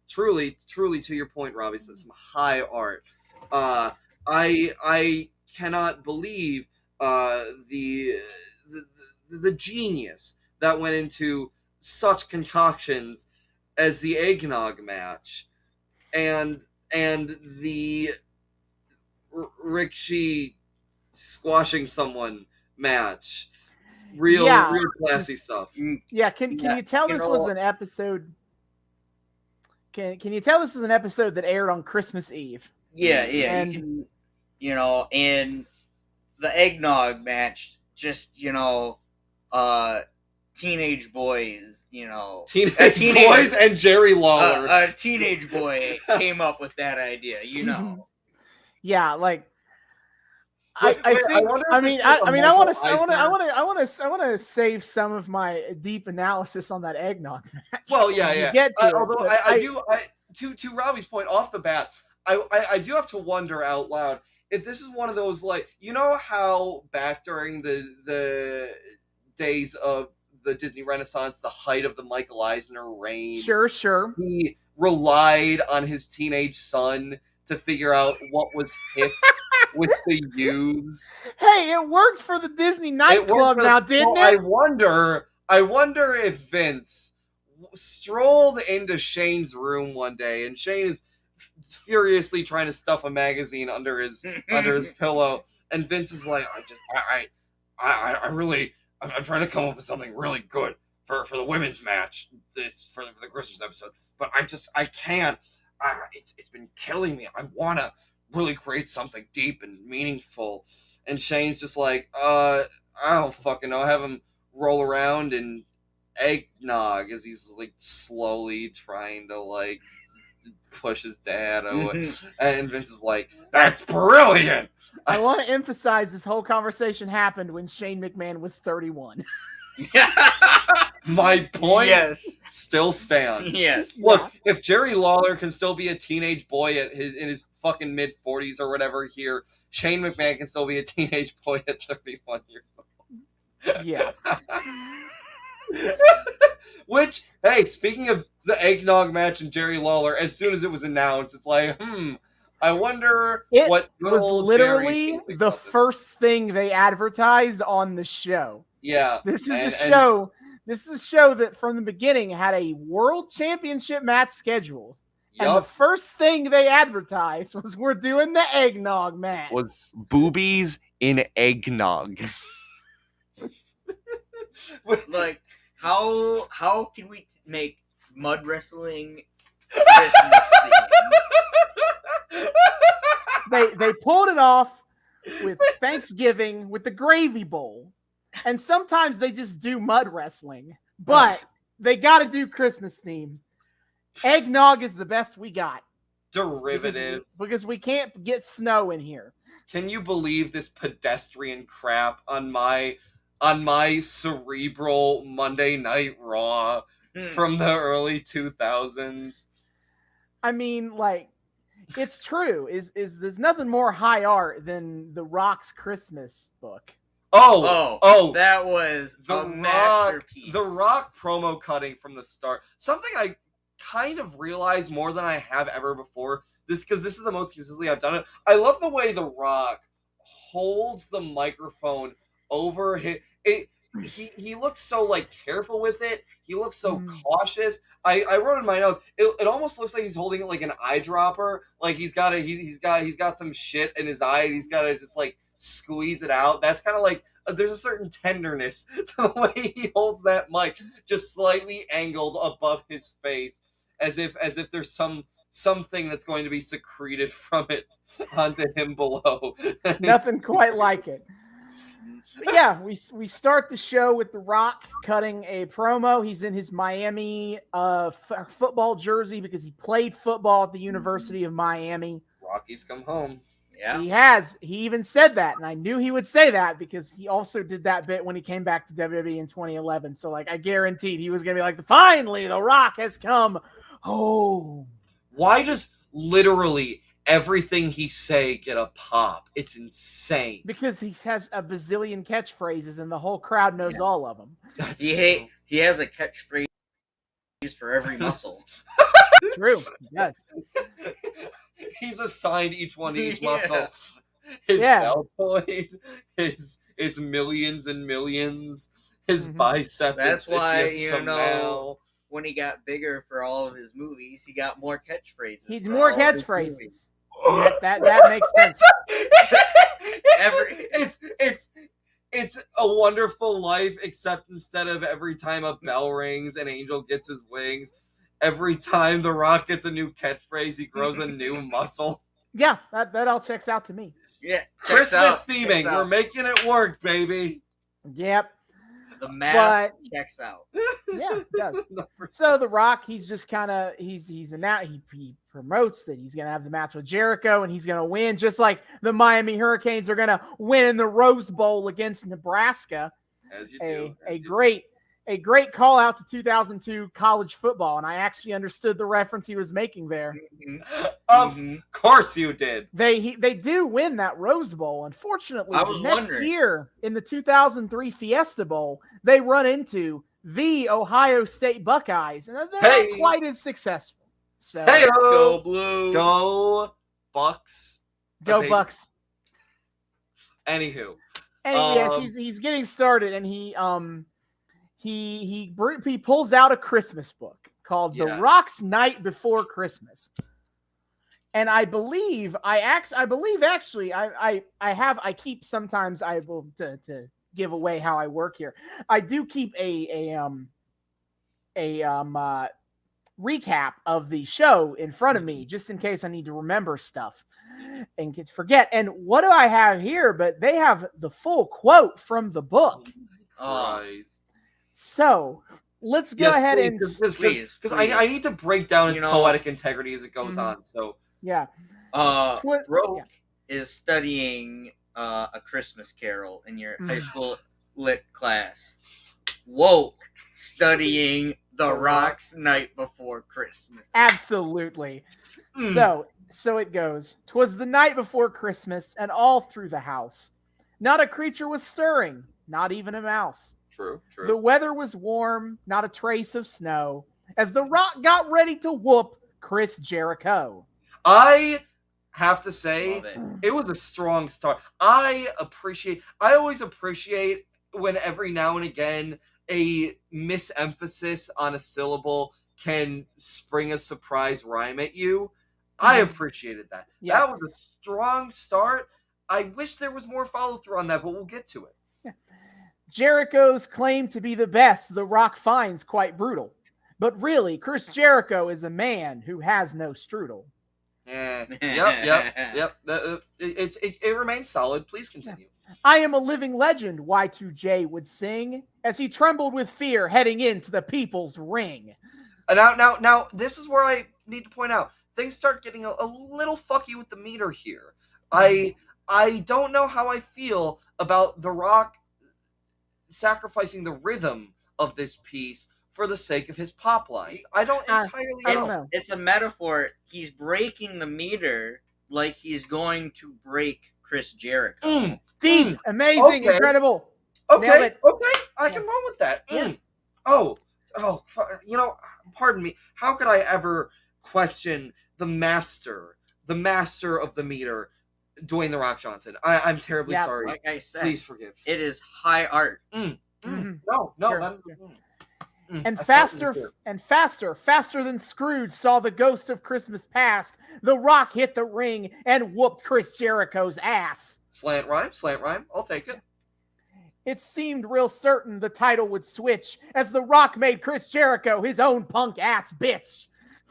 truly to your point, Robbie, some high art. I cannot believe the genius that went into such concoctions as the eggnog match and the Rikishi squashing someone match. Real classy stuff. Yeah, can you tell this was an episode? Can you tell this is an episode that aired on Christmas Eve? Yeah. And you can, and the eggnog match just teenage boys, you know, Teenage Boys and Jerry Lawler. A teenage boy came up with that idea, you know. Yeah, like Wait, I want to save some of my deep analysis on that eggnog match. Well, yeah. Get to Although to Robbie's point off the bat, I do have to wonder out loud if this is one of those, like, you know how back during the days of the Disney Renaissance, the height of the Michael Eisner reign, sure, he relied on his teenage son to figure out what was hip with the youths. Hey, it worked for the Disney nightclub now, didn't it? I wonder if Vince strolled into Shane's room one day, and Shane is furiously trying to stuff a magazine under his pillow, and Vince is like, I'm trying to come up with something really good for the women's match, this for the Christmas episode, but I can't. It's been killing me. I want to really create something deep and meaningful. And Shane's just like, I don't fucking know. Have him roll around in eggnog as he's like slowly trying to like push his dad away. And Vince is like, that's brilliant. I want to emphasize this whole conversation happened when Shane McMahon was 31. My point still stands. Yeah. Look, if Jerry Lawler can still be a teenage boy in his fucking mid-40s or whatever here, Shane McMahon can still be a teenage boy at 31 years old. Yeah. Which, hey, speaking of the eggnog match and Jerry Lawler, as soon as it was announced, it's like, I wonder what was literally the first thing they advertised on the show. Yeah. This is a show that from the beginning had a world championship match scheduled. Yep. And the first thing they advertised was, we're doing the eggnog match. Was boobies in eggnog. Like, how can we make mud wrestling Christmas themed? They pulled it off with Thanksgiving with the gravy bowl. And sometimes they just do mud wrestling, but they got to do Christmas theme. Eggnog is the best we got. Derivative. Because we can't get snow in here. Can you believe this pedestrian crap on my cerebral Monday Night Raw from the early 2000s? I mean, like, it's true. Is there's nothing more high art than The Rock's Christmas book. Oh, that was a masterpiece. The Rock promo cutting from the start. Something I kind of realized more than I have ever before. Because this is the most consistently I've done it. I love the way The Rock holds the microphone over his... He looks so like careful with it. He looks so cautious. I wrote in my notes. It almost looks like he's holding it like an eyedropper. Like he's got some shit in his eye. And he's got to just like squeeze it out. That's kind of like there's a certain tenderness to the way he holds that mic, just slightly angled above his face, as if there's something that's going to be secreted from it onto him below. Nothing quite like it. But yeah, we start the show with The Rock cutting a promo. He's in his Miami football jersey because he played football at the University of Miami. Rockies come home. Yeah, he has. He even said that, and I knew he would say that because he also did that bit when he came back to WWE in 2011. So, like, I guaranteed he was going to be like, finally, The Rock has come home. Why does literally everything he say get a pop? It's insane. Because he has a bazillion catchphrases, and the whole crowd knows all of them. He has a catchphrase for every muscle. True, yes. He's assigned each one to each muscle. His deltoid, his millions and millions, his bicep. That's why, you know, when he got bigger for all of his movies, he got more catchphrases. He's more catchphrases. That makes sense. It's a wonderful life, except instead of every time a bell rings, an angel gets his wings. Every time The Rock gets a new catchphrase, he grows a new muscle. Yeah, that all checks out to me. Yeah, Christmas theming. We're making it work, baby. Yep. The math But checks out. yeah, it does. So The Rock, he's just kind of he promotes that he's gonna have the match with Jericho and he's gonna win, just like the Miami Hurricanes are gonna win in the Rose Bowl against Nebraska. As you do. A great call out to 2002 college football, and I actually understood the reference he was making there. Of course you did. They do win that Rose Bowl. Unfortunately, I was next wondering. year in the 2003 Fiesta Bowl, they run into the Ohio State Buckeyes, and they're not quite as successful. So Hey, Go Blue. Go Bucks. go Bucks. Anywho. And yes, he's getting started, and he pulls out a Christmas book called The Rock's Night Before Christmas. And I believe sometimes I will to give away how I work here. I do keep a recap of the show in front of me just in case I need to remember stuff and forget. And what do I have here? But they have the full quote from the book. So let's go ahead because I need to break down its poetic integrity as it goes on. So yeah. Broke is studying A Christmas Carol in your high school lit class. Woke studying The Rock's Night Before Christmas. Absolutely. So it goes. 'Twas the night before Christmas, and all through the house, not a creature was stirring, not even a mouse. True. The weather was warm, not a trace of snow, as The Rock got ready to whoop Chris Jericho. I have to say, it was a strong start. I always appreciate when every now and again a misemphasis on a syllable can spring a surprise rhyme at you. I appreciated that. Yeah. That was a strong start. I wish there was more follow through on that, but we'll get to it. Yeah. Jericho's claim to be the best The Rock finds quite brutal. But really, Chris Jericho is a man who has no strudel. Yep. It remains solid. Please continue. I am a living legend, Y2J would sing, as he trembled with fear heading into the People's Ring. Now, this is where I need to point out, things start getting a little fucky with the meter here. I don't know how I feel about The Rock sacrificing the rhythm of this piece for the sake of his pop lines. I don't entirely know. It's a metaphor. He's breaking the meter like he's going to break Chris Jericho. Deep, amazing, incredible. Okay, I can roll with that. Yeah. Pardon me. How could I ever question the master of the meter, Dwayne "The Rock" Johnson? I'm terribly sorry. Like I said, please forgive. It is high art. No, that's. And faster than Scrooge saw the ghost of Christmas past, The Rock hit the ring and whooped Chris Jericho's ass. Slant rhyme. I'll take it. It seemed real certain the title would switch as The Rock made Chris Jericho his own punk ass bitch.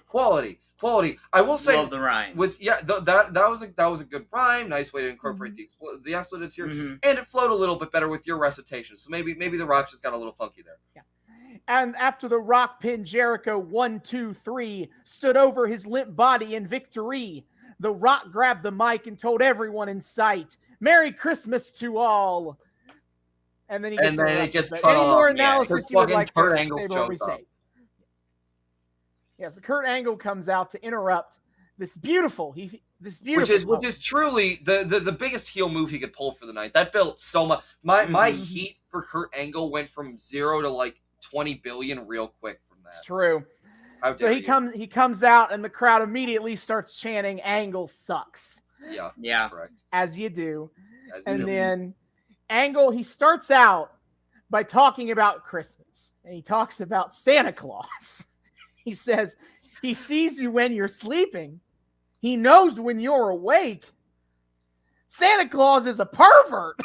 Quality. I will say, love the rhyme. That was a good rhyme. Nice way to incorporate the expletives here, and it flowed a little bit better with your recitation. So maybe The Rock just got a little funky there. Yeah. And after The Rock pinned Jericho 1, 2, 3, stood over his limp body in victory, The Rock grabbed the mic and told everyone in sight, "Merry Christmas to all." And then it gets cut any more analysis you would like to say before we say. Yes, the Kurt Angle comes out to interrupt this beautiful, which is truly the biggest heel move he could pull for the night. That built so much. My heat for Kurt Angle went from 0 to like 20 billion real quick from that. It's true. So he comes out and the crowd immediately starts chanting "Angle sucks." Yeah, correct. As you do. Then Angle, he starts out by talking about Christmas, and he talks about Santa Claus. He says he sees you when you're sleeping. He knows when you're awake. Santa Claus is a pervert.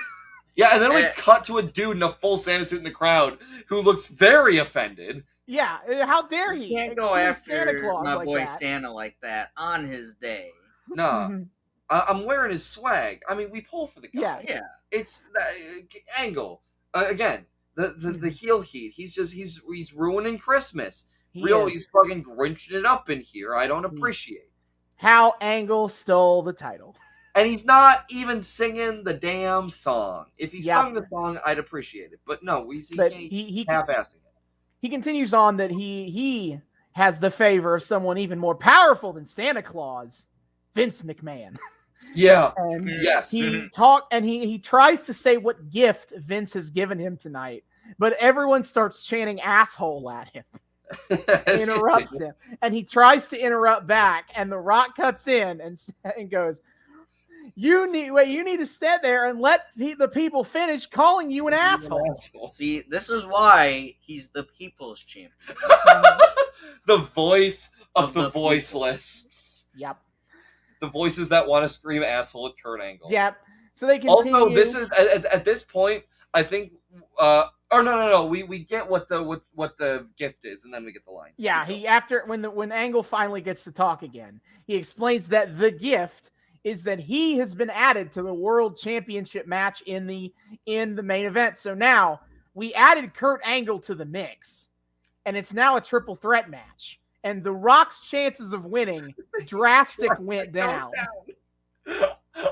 Yeah, and then we cut to a dude in a full Santa suit in the crowd who looks very offended. Yeah, how dare he? You can't go after Santa Claus my like boy that. Santa like that on his day. No, I'm wearing his swag. I mean, we pull for the guy. Yeah. It's Angle. Again, the heel heat. He's ruining Christmas. He's fucking grinching it up in here. I don't appreciate how Angle stole the title. And he's not even singing the damn song. If he sung the song, I'd appreciate it. But no, he half-assing it. He continues on that he has the favor of someone even more powerful than Santa Claus, Vince McMahon. Yeah. And yes. he tries to say what gift Vince has given him tonight, but everyone starts chanting asshole at him. Interrupts him, and he tries to interrupt back, and The Rock cuts in and goes, You need to sit there and let the people finish calling you an asshole. See, this is why he's the people's champion. The voice of the voiceless. Yep. The voices that want to scream asshole at Kurt Angle. Yep. So they continue. Also, this is at this point, I think. No. We get what the gift is, and then we get the line. Yeah. When Angle finally gets to talk again, he explains that the gift is that he has been added to the World Championship match in the main event. So now we added Kurt Angle to the mix, and it's now a triple threat match. And The Rock's chances of winning went down.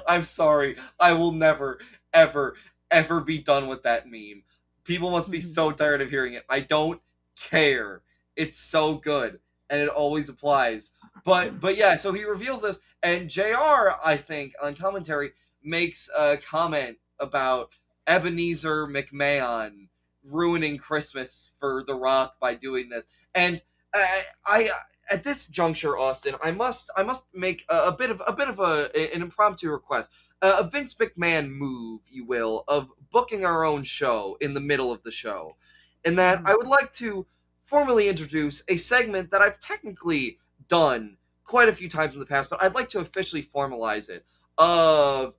I'm sorry. I will never, ever, ever be done with that meme. People must be so tired of hearing it. I don't care. It's so good, and it always applies. But yeah, so he reveals this, and JR, I think, on commentary, makes a comment about Ebenezer McMahon ruining Christmas for The Rock by doing this. And I at this juncture, Austin, I must make a bit of an impromptu request, a Vince McMahon move, you will, of booking our own show in the middle of the show, in that I would like to formally introduce a segment that I've technically done quite a few times in the past, but I'd like to officially formalize it, of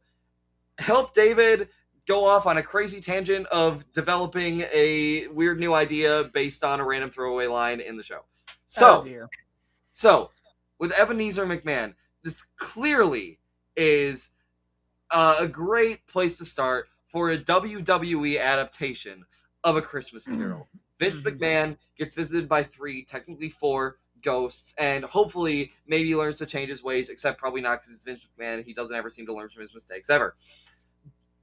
help David go off on a crazy tangent of developing a weird new idea based on a random throwaway line in the show. So with Ebenezer McMahon, this clearly is a great place to start for a WWE adaptation of A Christmas Carol. Vince McMahon gets visited by 3, technically 4 ghosts, and hopefully maybe learns to change his ways, except probably not, because it's Vince McMahon. He doesn't ever seem to learn from his mistakes, ever.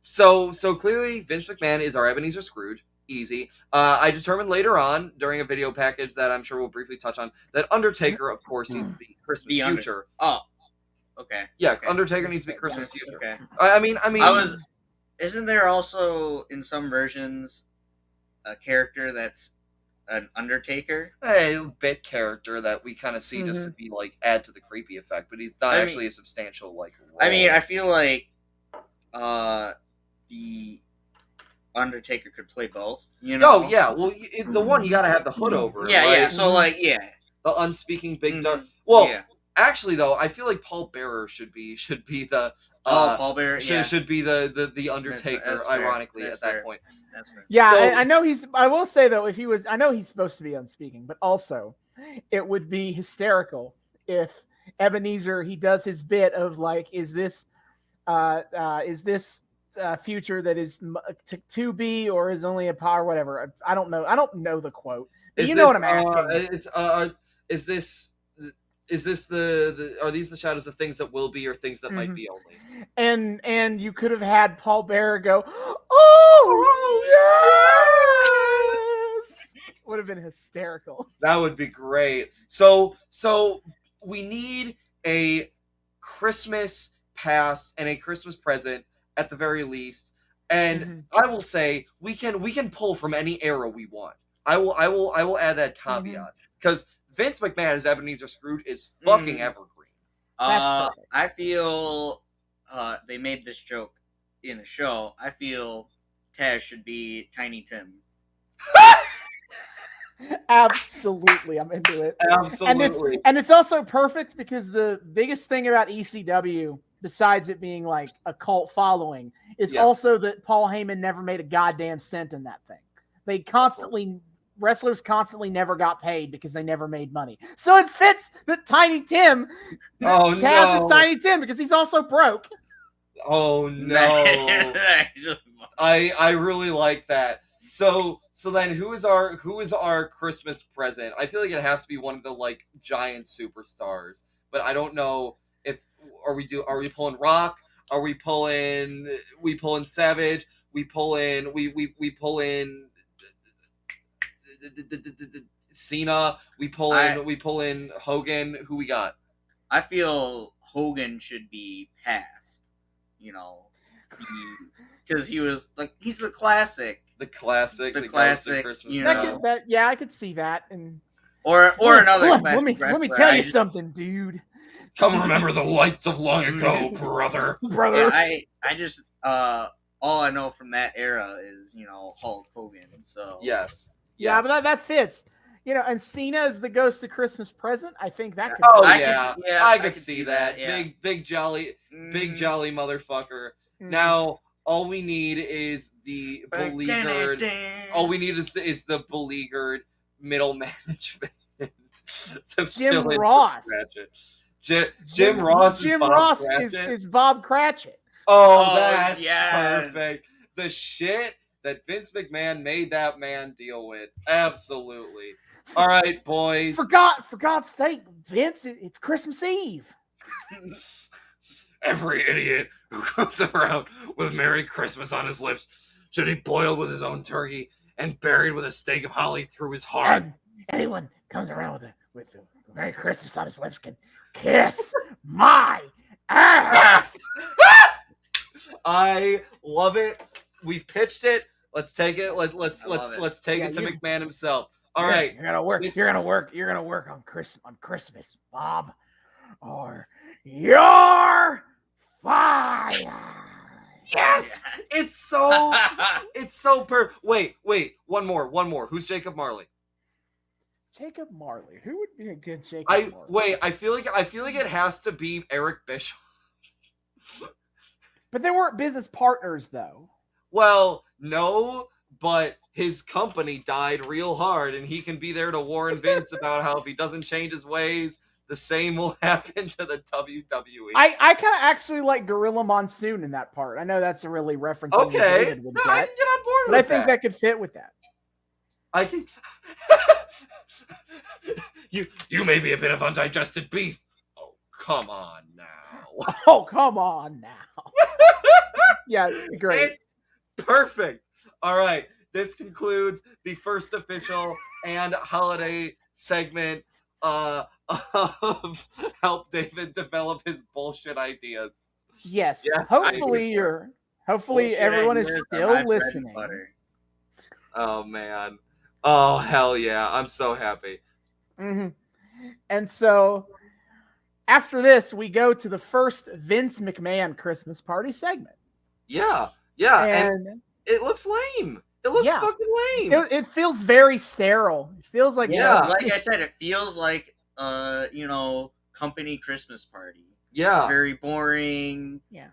So clearly Vince McMahon is our Ebenezer Scrooge. Easy. I determined later on, during a video package that I'm sure we'll briefly touch on, that Undertaker, of course, needs to be Christmas future. Okay. Yeah, okay. Undertaker needs to be Christmas future. Okay. I mean, isn't there also, in some versions, a character that's an Undertaker? A bit character that we kind of see just to be, like, add to the creepy effect, but he's not actually a substantial, like, role. I mean, I feel like the Undertaker could play both, you know? Oh, yeah. Well, the one, you gotta have the hood over it, yeah, right? yeah. So, like, yeah. The unspeaking big dark. Well, yeah. Actually, though, I feel like Paul Bearer should be the... Paul Bearer, should be the Undertaker, that's ironically, fair. at that point. That's fair. Yeah, So, I know I will say, though, I know he's supposed to be unspeaking, but also it would be hysterical if Ebenezer, he does his bit of, like, is this future that is to be, or is only a power, whatever. I don't know. I don't know the quote. But you know what I'm asking. Is this the are these the shadows of things that will be, or things that might be only? And you could have had Paul Bearer go, oh yes, would have been hysterical. That would be great. So we need a Christmas past and a Christmas present at the very least. And I will say we can pull from any era we want. I will add that caveat, because Vince McMahon as Ebenezer Scrooge is fucking evergreen. I feel they made this joke in a show. I feel Taz should be Tiny Tim. Absolutely, I'm into it. Absolutely. And it's also perfect because the biggest thing about ECW, besides it being like a cult following, is also that Paul Heyman never made a goddamn cent in that thing. Wrestlers constantly never got paid because they never made money. So it fits that Tiny Tim, Taz is Tiny Tim because he's also broke. Oh no. I really like that. So then who is our Christmas present? I feel like it has to be one of the like giant superstars, but I don't know if are we pulling Rock? Are we pulling Savage? We pull in Cena. We pull in Hogan. Who we got? I feel Hogan should be passed. Because he was like he's the classic. The classic Christmas. You know. I could see that. And or another let classic. me tell you something, dude. Come remember the lights of long ago, brother. Brother. Yeah, I just all I know from that era is Hulk Hogan. So yes. Yeah, but that fits. And Cena is the ghost of Christmas present. I think that could. Oh be. I could see that. Yeah. Big jolly motherfucker. Mhm. Now all we need is the beleaguered. All we need is the beleaguered middle management to Jim fill in Ross. Jim Ross. Jim Ross is Bob Cratchit. Oh, that's yes. perfect. The shit that Vince McMahon made that man deal with. Absolutely. All right, boys. For God's sake, Vince, it's Christmas Eve. Every idiot who comes around with Merry Christmas on his lips should be boiled with his own turkey and buried with a stake of holly through his heart. And anyone comes around with a Merry Christmas on his lips can kiss my ass. I love it. We've pitched it. Let's take it. Let's take it to you- McMahon himself. All right. You're gonna work on Christmas, Bob, or you're fired. Yes. It's so Wait. One more. Who's Jacob Marley? Jacob Marley. Who would be a good Jacob Marley? I feel like it has to be Eric Bischoff. But they weren't business partners, though. Well, no, but his company died real hard, and he can be there to warn Vince about how if he doesn't change his ways, the same will happen to the WWE. I kind of actually like Gorilla Monsoon in that part. I know that's a really reference. Okay, I can get on board with but I think that could fit with that. I can. You may be a bit of undigested beef. Oh, come on now. Oh, come on now. Yeah, great. It's perfect. All right. This concludes the first official and holiday segment of Help David Develop His Bullshit Ideas. Yes. Yes, Hopefully everyone is still listening. Oh man. Oh hell yeah. I'm so happy. Mm-hmm. And so after this, we go to the first Vince McMahon Christmas party segment. Yeah. And it looks lame. It looks fucking lame. It feels very sterile. It feels like like I said, it feels like company Christmas party. Yeah. Very boring. Yeah.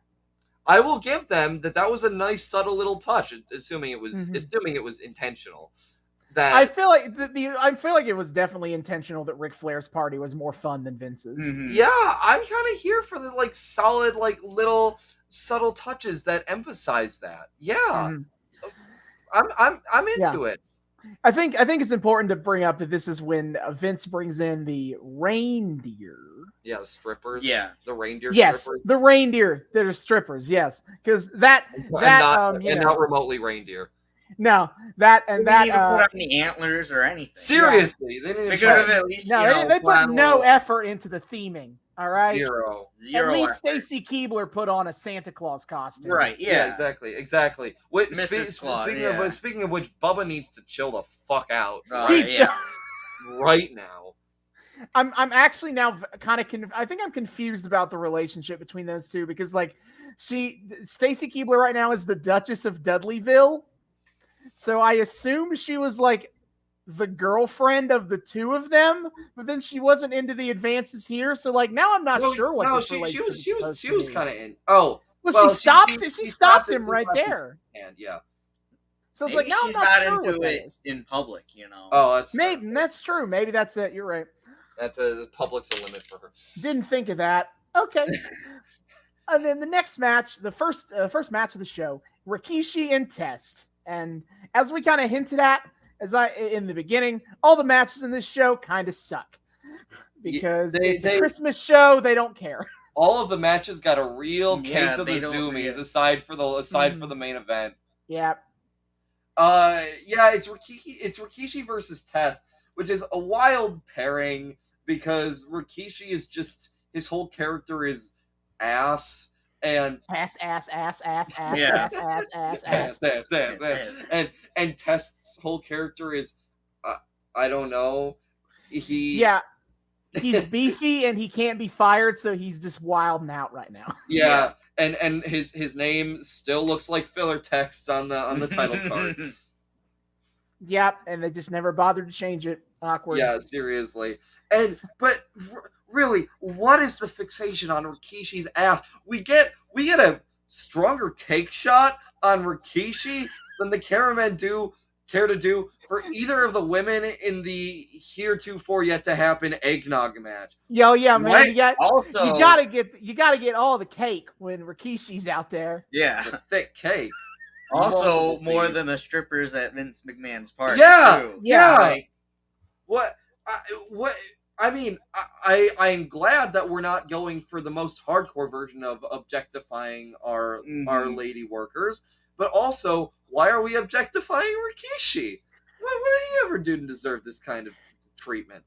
I will give them that was a nice subtle little touch, assuming it was intentional. That I feel like it was definitely intentional that Ric Flair's party was more fun than Vince's. Mm-hmm. Yeah, I'm kind of here for the like solid like little subtle touches that emphasize that. Yeah. Mm-hmm. I'm into it. I think it's important to bring up that this is when Vince brings in the reindeer. Yeah, the strippers. Yeah, the reindeer. Yes, strippers. the reindeer that are strippers. Yes, because not remotely reindeer. No, that they didn't even put on the antlers or anything. Seriously, they could have at least. They put no effort into the theming. All right, zero. At least Stacy Keibler put on a Santa Claus costume. Right? Yeah, exactly. Speaking of which, Bubba needs to chill the fuck out. Right now. I'm actually now kind of I think I'm confused about the relationship between those two because like Stacy Keibler right now is the Duchess of Dudleyville. So I assume she was like the girlfriend of the two of them, but then she wasn't into the advances here. So like now I'm not sure what. No, she was kind of in. She stopped him right there. And yeah. So it's maybe like now she's I'm not into sure what it in public. Oh, that's true. Maybe that's it. You're right. The public's a limit for her. Didn't think of that. Okay. And then the next match, the first match of the show, Rikishi and Test And as we kind of hinted at, in the beginning, all the matches in this show kind of suck because it's a Christmas show. They don't care. All of the matches got a real case of the zoomies, aside for the main event. Yeah. It's Rikishi versus Test, which is a wild pairing because Rikishi is just, his whole character is ass and ass. And Test's whole character is I don't know. He's beefy and he can't be fired, so he's just wilding out right now. Yeah. And his name still looks like filler text on the title card. Yep, and they just never bothered to change it. Awkward. Yeah, seriously. But really, what is the fixation on Rikishi's ass? We get a stronger cake shot on Rikishi than the cameramen care to do for either of the women in the heretofore yet to happen eggnog match. Yo, yeah, man, Right. you gotta get all the cake when Rikishi's out there. Yeah. It's a thick cake. Also, more than the strippers at Vince McMahon's party. Yeah, too. yeah. Like, I'm glad that we're not going for the most hardcore version of objectifying our lady workers, but also, why are we objectifying Rikishi? What did he ever do to deserve this kind of treatment?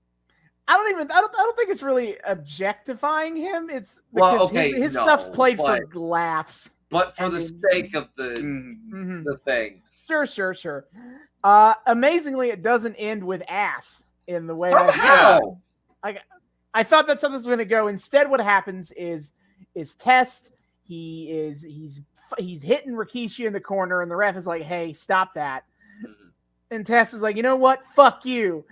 I don't think it's really objectifying him. It's because his stuff's played for laughs. But for the sake of the thing. Sure. Amazingly, it doesn't end with ass in the way I thought that's how this was going to go. Instead, what happens is Test. He's hitting Rikishi in the corner, and the ref is like, "Hey, stop that!" And Test is like, "You know what? Fuck you!"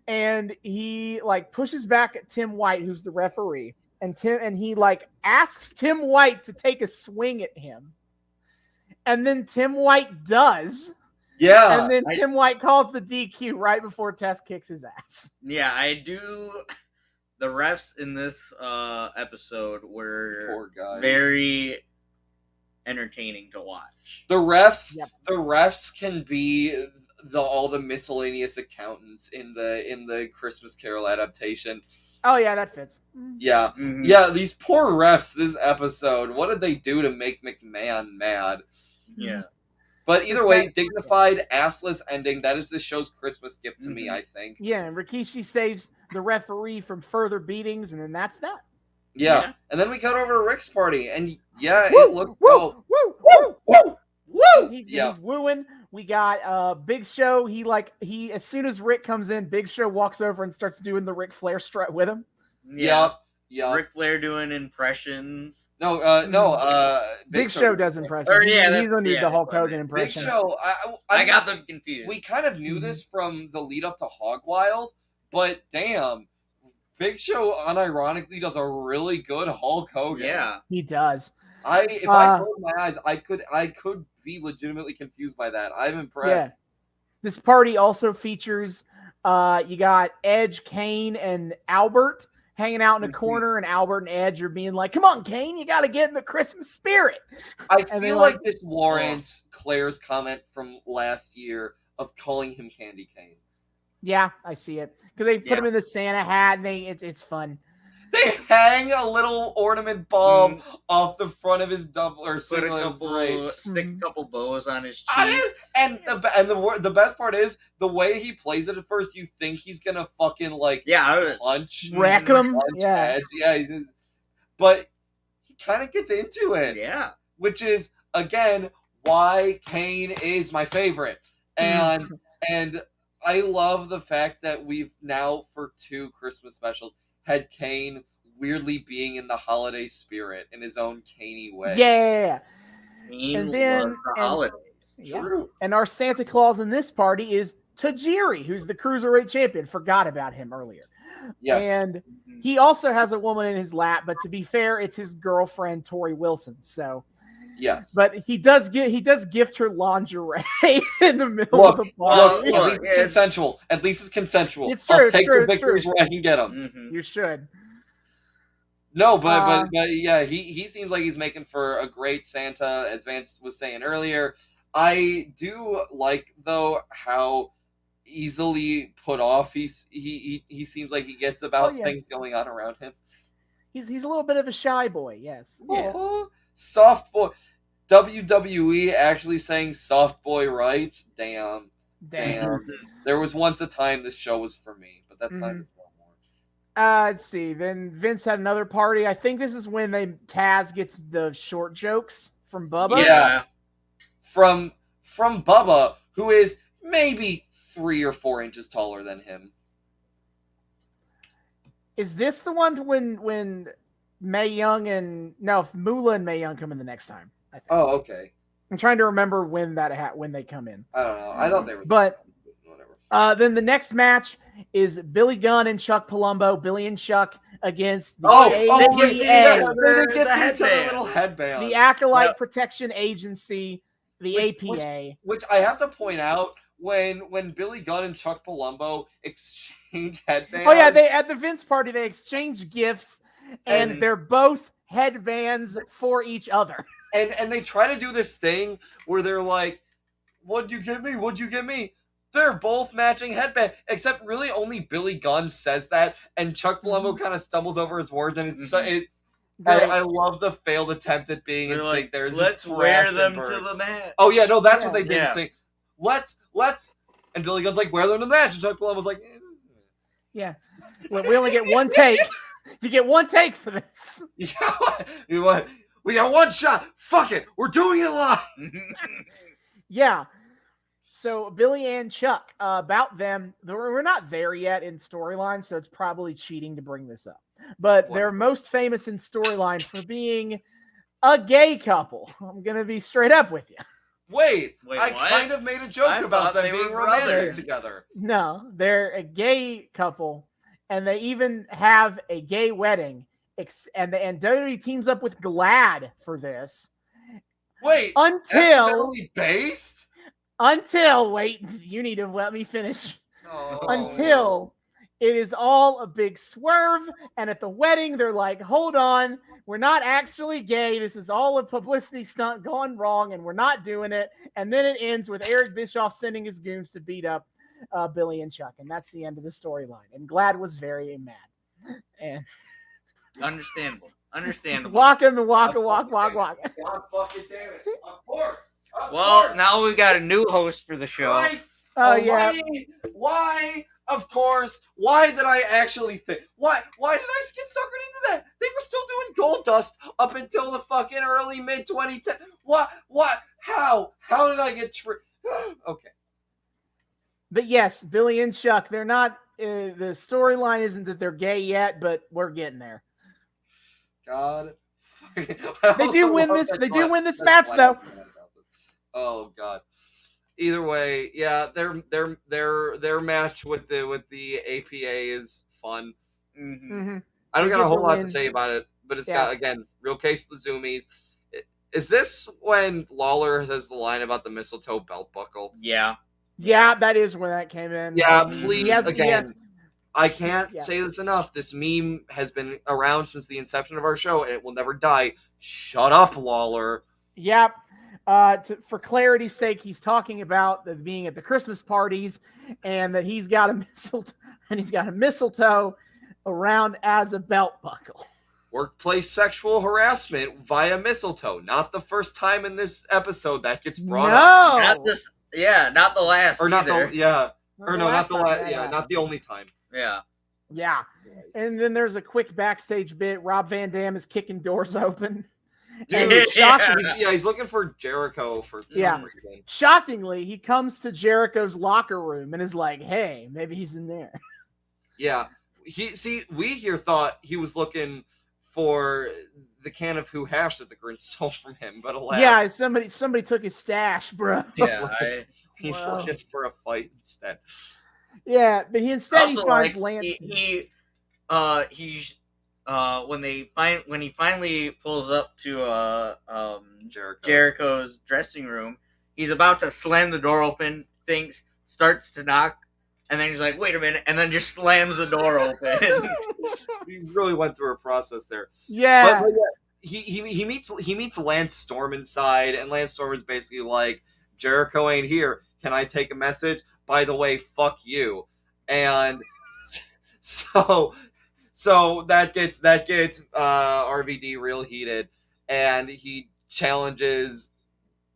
And he like pushes back at Tim White, who's the referee, and he like asks Tim White to take a swing at him, and then Tim White does. Yeah. And then Tim White calls the DQ right before Test kicks his ass. Yeah, I do. The refs in this episode were very entertaining to watch. The refs can be all the miscellaneous accountants in the Christmas Carol adaptation. Oh yeah, that fits. Yeah. Mm-hmm. Yeah, these poor refs this episode. What did they do to make McMahon mad? Yeah. But either way, dignified, assless ending. That is this show's Christmas gift to me, I think. Yeah, and Rikishi saves the referee from further beatings, and then that's that. Yeah. And then we cut over to Rick's party, and it looks woo, woo, woo, woo, woo. He's wooing. We got Big Show. He as soon as Rick comes in, Big Show walks over and starts doing the Ric Flair strut with him. Yeah. Ric Flair doing impressions. Big Show does impressions. He's gonna do the Hulk Hogan impression. Big Show. I got them confused. We kind of knew this from the lead up to Hog Wild, but damn, Big Show unironically does a really good Hulk Hogan. Yeah, he does. If I closed my eyes, I could be legitimately confused by that. I'm impressed. Yeah. This party also features you got Edge, Kane, and Albert hanging out in a corner, and Albert and Edge are being like, "Come on, Kane, you got to get in the Christmas spirit." I feel like this warrants Claire's comment from last year of calling him Candy Cane. Yeah, I see it because they put him in the Santa hat, and it's fun. They hang a little ornament bulb off the front of his double or single. Stick a couple bows on his cheeks. And the best part is the way he plays it. At first, you think he's gonna fucking punch, wreck him. Edge. Yeah, but he kind of gets into it. Yeah, which is again why Kane is my favorite, and I love the fact that we've now for 2 Christmas specials had Kane weirdly being in the holiday spirit in his own caney way. Yeah. And then the holidays. True. And our Santa Claus in this party is Tajiri, who's the Cruiserweight champion. Forgot about him earlier. Yes. And he also has a woman in his lap, but to be fair, it's his girlfriend, Tori Wilson. So yes. But he does gift her lingerie in the middle of the party. At least it's consensual. At least it's consensual. It's true. I'll take the victories where I can get them. Mm-hmm. You should. No, but yeah, he seems like he's making for a great Santa, as Vance was saying earlier. I do like though how easily put off he seems like he gets about things going on around him. He's a little bit of a shy boy, yes. Yeah. Oh, soft boy. WWE actually saying soft boy rights? Damn. There was once a time this show was for me, but that time is no more. Let's see. Then Vince had another party. I think this is when Taz gets the short jokes from Bubba. Yeah. From Bubba, who is maybe 3 or 4 inches taller than him. Is this the one when Mae Young if Moolah and Mae Young come in the next time? I think. Oh, okay. I'm trying to remember when they come in. I don't know. I thought they were. But whatever. Then the next match is Billy Gunn and Chuck Palumbo. Billy and Chuck against the headband. The Acolyte Protection Agency, the APA. Which I have to point out, when Billy Gunn and Chuck Palumbo exchange headbands. Oh yeah, at the Vince party they exchange gifts, and they're both headbands for each other. And they try to do this thing where they're like, "What'd you get me? What'd you get me?" They're both matching headband, except really only Billy Gunn says that, and Chuck Palumbo kind of stumbles over his words, and it's I love the failed attempt at being in sync there. Let's wear them to the match. Oh yeah, no, that's what they did. Say, let's, and Billy Gunn's like, wear them to the match, and Chuck Palumbo's like, yeah, well, we only get one take. You get one take for this. You what? We got one shot. Fuck it, we're doing it live. Yeah. So Billy and Chuck, about them, we're not there yet in storyline, so it's probably cheating to bring this up. But they're most famous in storyline for being a gay couple. I'm going to be straight up with you. Wait, I what? kind of made a joke about them being romantic together. No, they're a gay couple, and they even have a gay wedding. And WWE teams up with Glad for this. Wait, until based? Wait, you need to let me finish. Oh. Until it is all a big swerve, and at the wedding, they're like, hold on, we're not actually gay. This is all a publicity stunt gone wrong, and we're not doing it. And then it ends with Eric Bischoff sending his goons to beat up Billy and Chuck, and that's the end of the storyline. And Glad was very mad. And Understandable. Walk him and walk. God fucking damn it. Of course. Now we've got a new host for the show. Christ. Yeah. Why? Of course. Why did I actually think? Why did I get suckered into that? They were still doing Gold Dust up until the fucking early mid 2010. What? How did I get okay. But yes, Billy and Chuck, they're not. The storyline isn't that they're gay yet, but we're getting there. God. They do win this. They do win this match, though. Oh God. Either way, yeah, their match with the APA is fun. Mm-hmm. I don't got a whole lot to say about it, but it's got, again, real case of the Zoomies. Is this when Lawler says the line about the mistletoe belt buckle? Yeah, that is when that came in. Yeah, please, again. I can't say this enough. This meme has been around since the inception of our show, and it will never die. Shut up, Lawler. Yep. For clarity's sake, he's talking about being at the Christmas parties, and that he's got a mistletoe around as a belt buckle. Workplace sexual harassment via mistletoe. Not the first time in this episode that gets brought up. Not this. Yeah, not the last. Or not either. the. Yeah. Or no, not the last. Yeah, not the only time. Yeah. And then there's a quick backstage bit. Rob Van Dam is kicking doors open. Dude, he's looking for Jericho for some reason. Shockingly, he comes to Jericho's locker room and is like, "Hey, maybe he's in there." Yeah, we here thought he was looking for the can of Who Hash that the Grinch stole from him, but alas, somebody took his stash, bro. He's looking for a fight instead. Yeah, but he finds Lance. When he finally pulls up to Jericho's dressing room, he's about to slam the door open, starts to knock, and then he's like, wait a minute, and then just slams the door open. We really went through a process there. Yeah. But he meets Lance Storm inside, and Lance Storm is basically like, Jericho ain't here. Can I take a message? By the way, fuck you. And so that gets RVD real heated, and he challenges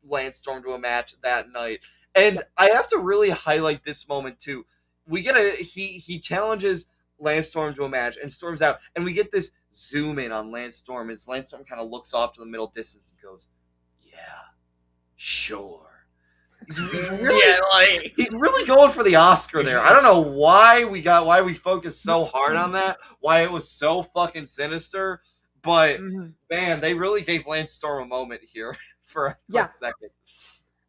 Lance Storm to a match that night. And I have to really highlight this moment too. We get he challenges Lance Storm to a match and storms out, and we get this zoom in on Lance Storm as Lance Storm kind of looks off to the middle distance and goes, "Yeah, sure." He's really going for the Oscar there. I don't know why we focused so hard on that, why it was so fucking sinister, but man, they really gave Lance Storm a moment here for a second.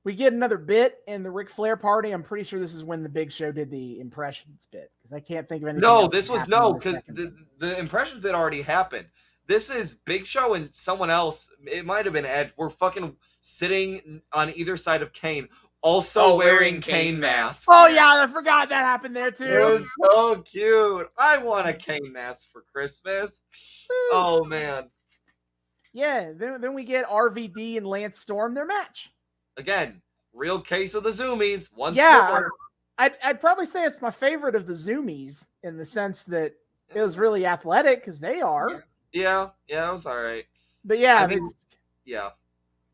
We get another bit in the Ric Flair party. I'm pretty sure this is when the Big Show did the impressions bit, because I can't think of anything. No, this was because the impressions bit already happened. This is Big Show and someone else. It might have been Edge. We're fucking sitting on either side of Kane, also wearing Kane masks. Oh yeah, I forgot that happened there too. It was so cute. I want a Kane mask for Christmas. Oh man. Yeah, then we get RVD and Lance Storm their match. Again, real case of the zoomies. I'd probably say it's my favorite of the zoomies in the sense that it was really athletic, because they are. Yeah, it was all right. But yeah,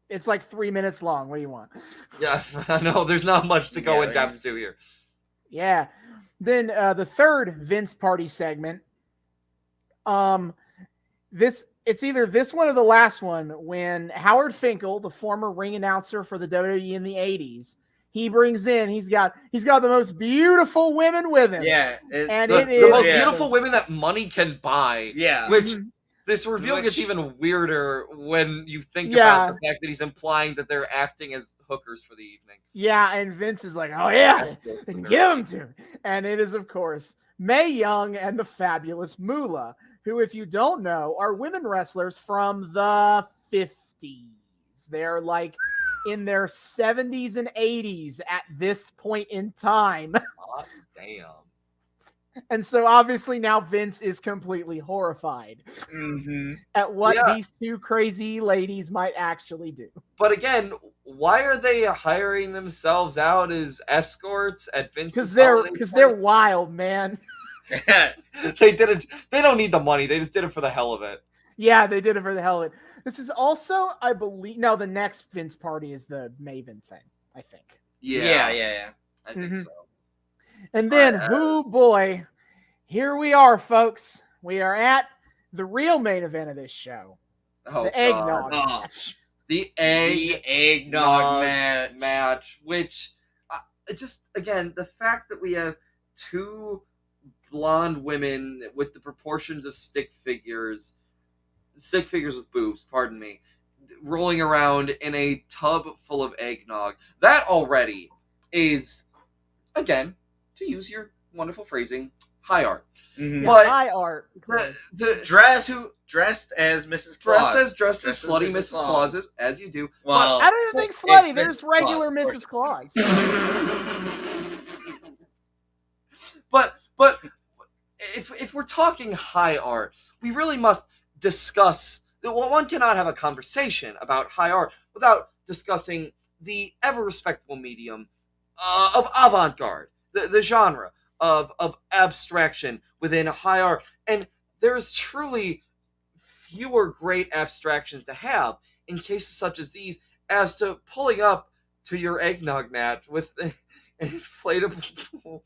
it's like 3 minutes long. What do you want? Yeah, I know. There's not much to go in depth to here. Yeah. Then the third Vince party segment. It's either this one or the last one, when Howard Finkel, the former ring announcer for the WWE in the 80s, he brings in, he's got the most beautiful women with him. Yeah. And the most beautiful women that money can buy. Yeah. Which this reveal gets even weirder when you think about the fact that he's implying that they're acting as hookers for the evening. Yeah, and Vince is like, oh yeah, and give them to me. And it is, of course, Mae Young and the fabulous Moolah, who, if you don't know, are women wrestlers from the 50s. They're like in their 70s and 80s at this point in time. Oh, damn. And so obviously now Vince is completely horrified at what these two crazy ladies might actually do. But again, why are they hiring themselves out as escorts at Vince's holiday? Because they're wild, man. They did it. They don't need the money. They just did it for the hell of it. Yeah, they did it for the hell of it. This is also, I believe, no, the next Vince party is the Maven thing, I think. Yeah. I think so. And then, oh boy, here we are, folks. We are at the real main event of this show. The eggnog match. The eggnog match, which just, again, the fact that we have two blonde women with the proportions of stick figures with boobs, pardon me, rolling around in a tub full of eggnog. That already is, again, to use your wonderful phrasing, high art. But high art. The dressed as Mrs. Claus. Dressed as slutty Mrs. Claus, as you do. Well, I don't even think slutty. There's regular Mrs. Claus. But if we're talking high art, we really must discuss. One cannot have a conversation about high art without discussing the ever respectable medium of avant-garde, the genre of abstraction within high art. And there is truly fewer great abstractions to have in cases such as these as to pulling up to your eggnog match with an inflatable pool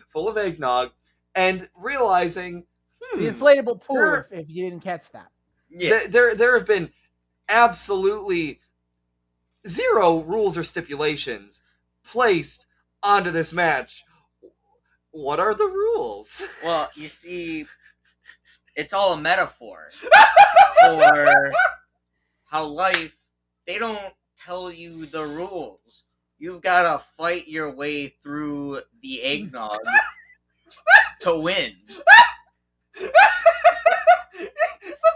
full of eggnog and realizing the inflatable pool, if you didn't catch that. Yeah. There have been absolutely zero rules or stipulations placed onto this match. What are the rules? Well, you see, it's all a metaphor for how life, they don't tell you the rules. You've got to fight your way through the eggnog to win. The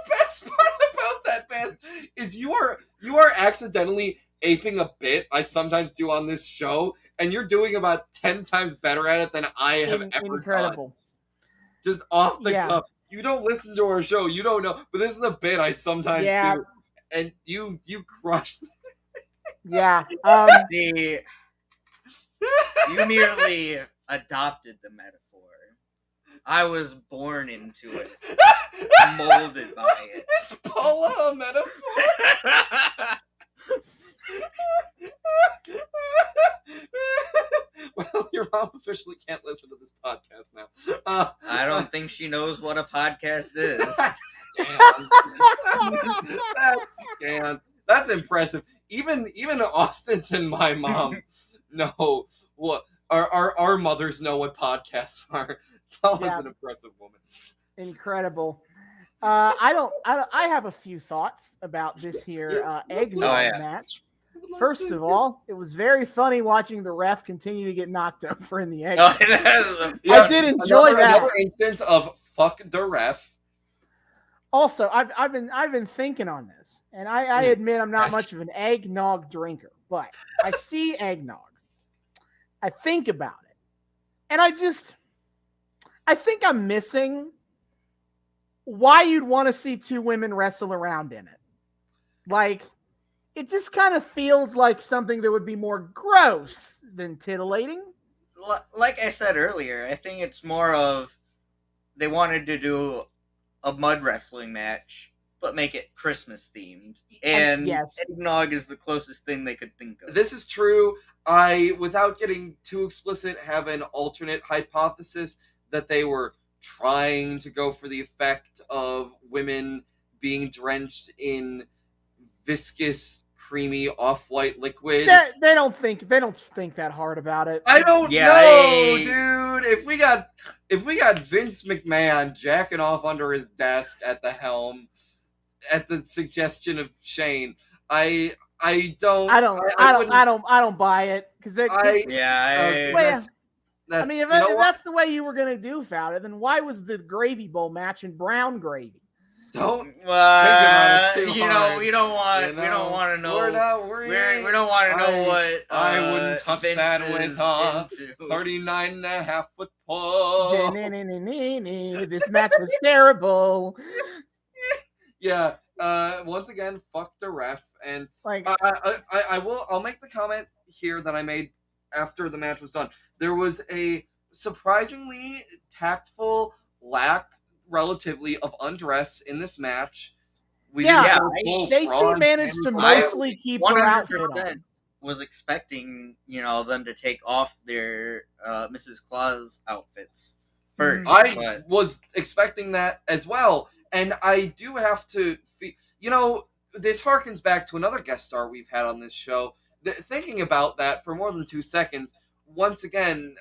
best part about that, man, is you are accidentally aping a bit I sometimes do on this show, and you're doing about 10 times better at it than I have ever done. Just off the cuff. You don't listen to our show, you don't know, but this is a bit I sometimes do, and you crushed. Yeah. See, you merely adopted the metaphor. I was born into it, molded by it. Is Paula a metaphor? Well, your mom officially can't listen to this podcast now. I don't think she knows what a podcast is. That's scam. That's impressive. Even Austin's and my mom know what our mothers know what podcasts are. Paula's an impressive woman. Incredible. I have a few thoughts about this here eggnog match. First of all, it was very funny watching the ref continue to get knocked over in the egg. I did enjoy that. Another instance of fuck the ref. Also, I've been thinking on this, and I admit I'm not much of an eggnog drinker, but I see eggnog, I think about it, and I think I'm missing why you'd want to see two women wrestle around in it. Like, it just kind of feels like something that would be more gross than titillating. Like I said earlier, I think it's more of they wanted to do a mud wrestling match, but make it Christmas themed. And eggnog is the closest thing they could think of. This is true. I, without getting too explicit, have an alternate hypothesis that they were trying to go for the effect of women being drenched in viscous, creamy, off-white liquid. They don't think that hard about it. I don't know, dude. If we got Vince McMahon jacking off under his desk at the helm, at the suggestion of Shane, I don't buy it because I mean, if that's the way you were gonna do about it, then why was the gravy bowl match in brown gravy? Don't we don't want to know. We don't want to know what I wouldn't touch Vince that with a 39.5 foot pole. This match was terrible. Yeah. Once again, fuck the ref, and like I'll make the comment here that I made after the match was done. There was a surprisingly tactful lack, relatively, of undress in this match. Daisy managed to mostly keep her outfit on. Was expecting, them to take off their Mrs. Claus outfits first. I was expecting that as well, and I do have to, this harkens back to another guest star we've had on this show. Thinking about that for more than 2 seconds, once again,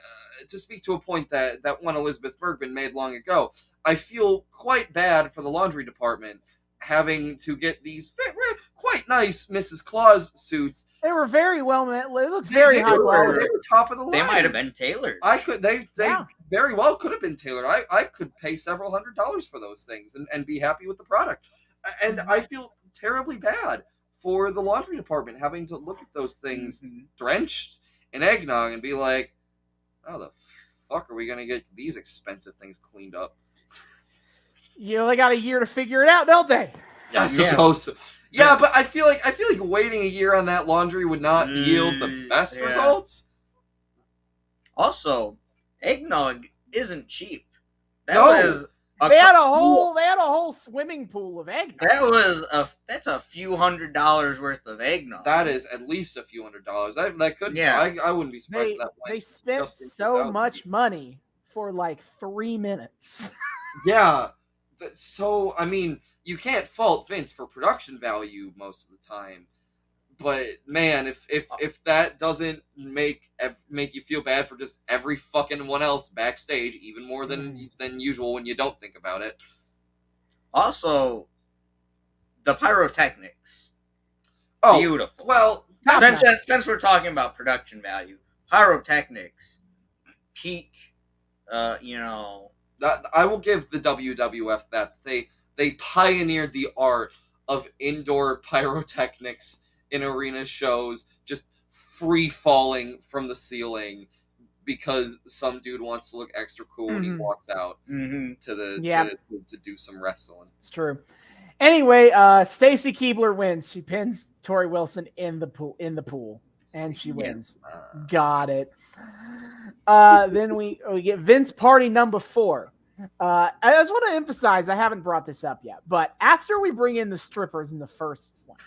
to speak to a point that one Elizabeth Bergman made long ago, I feel quite bad for the laundry department having to get these quite nice Mrs. Claus suits. They were very well made. It looked very high quality. They were top of the line. They might have been tailored. They very well could have been tailored. I could pay several $100s for those things and be happy with the product. And I feel terribly bad for the laundry department having to look at those things drenched in eggnog and be like, how the fuck are we going to get these expensive things cleaned up? They got a year to figure it out, don't they? I suppose so. Yeah, but I feel like waiting a year on that laundry would not yield the best results. Also, eggnog isn't cheap. They had a whole swimming pool of eggnog. That's a few $100s worth of eggnog. That is at least a few $100s. I wouldn't be surprised if that went. They spent so much money for like 3 minutes. Yeah. So, I mean, you can't fault Vince for production value most of the time. But, man, if that doesn't make you feel bad for just every fucking one else backstage, even more than usual when you don't think about it. Also, the pyrotechnics. Oh, beautiful. Well, since we're talking about production value, pyrotechnics, peak, I will give the WWF that. They pioneered the art of indoor pyrotechnics in arena shows, just free falling from the ceiling because some dude wants to look extra cool when he walks out to do some wrestling. It's true. Anyway, Stacy Keibler wins. She pins Tori Wilson in the pool, and she wins. Got it. Then we get Vince Party number 4. I just want to emphasize, I haven't brought this up yet, but after we bring in the strippers in the first one,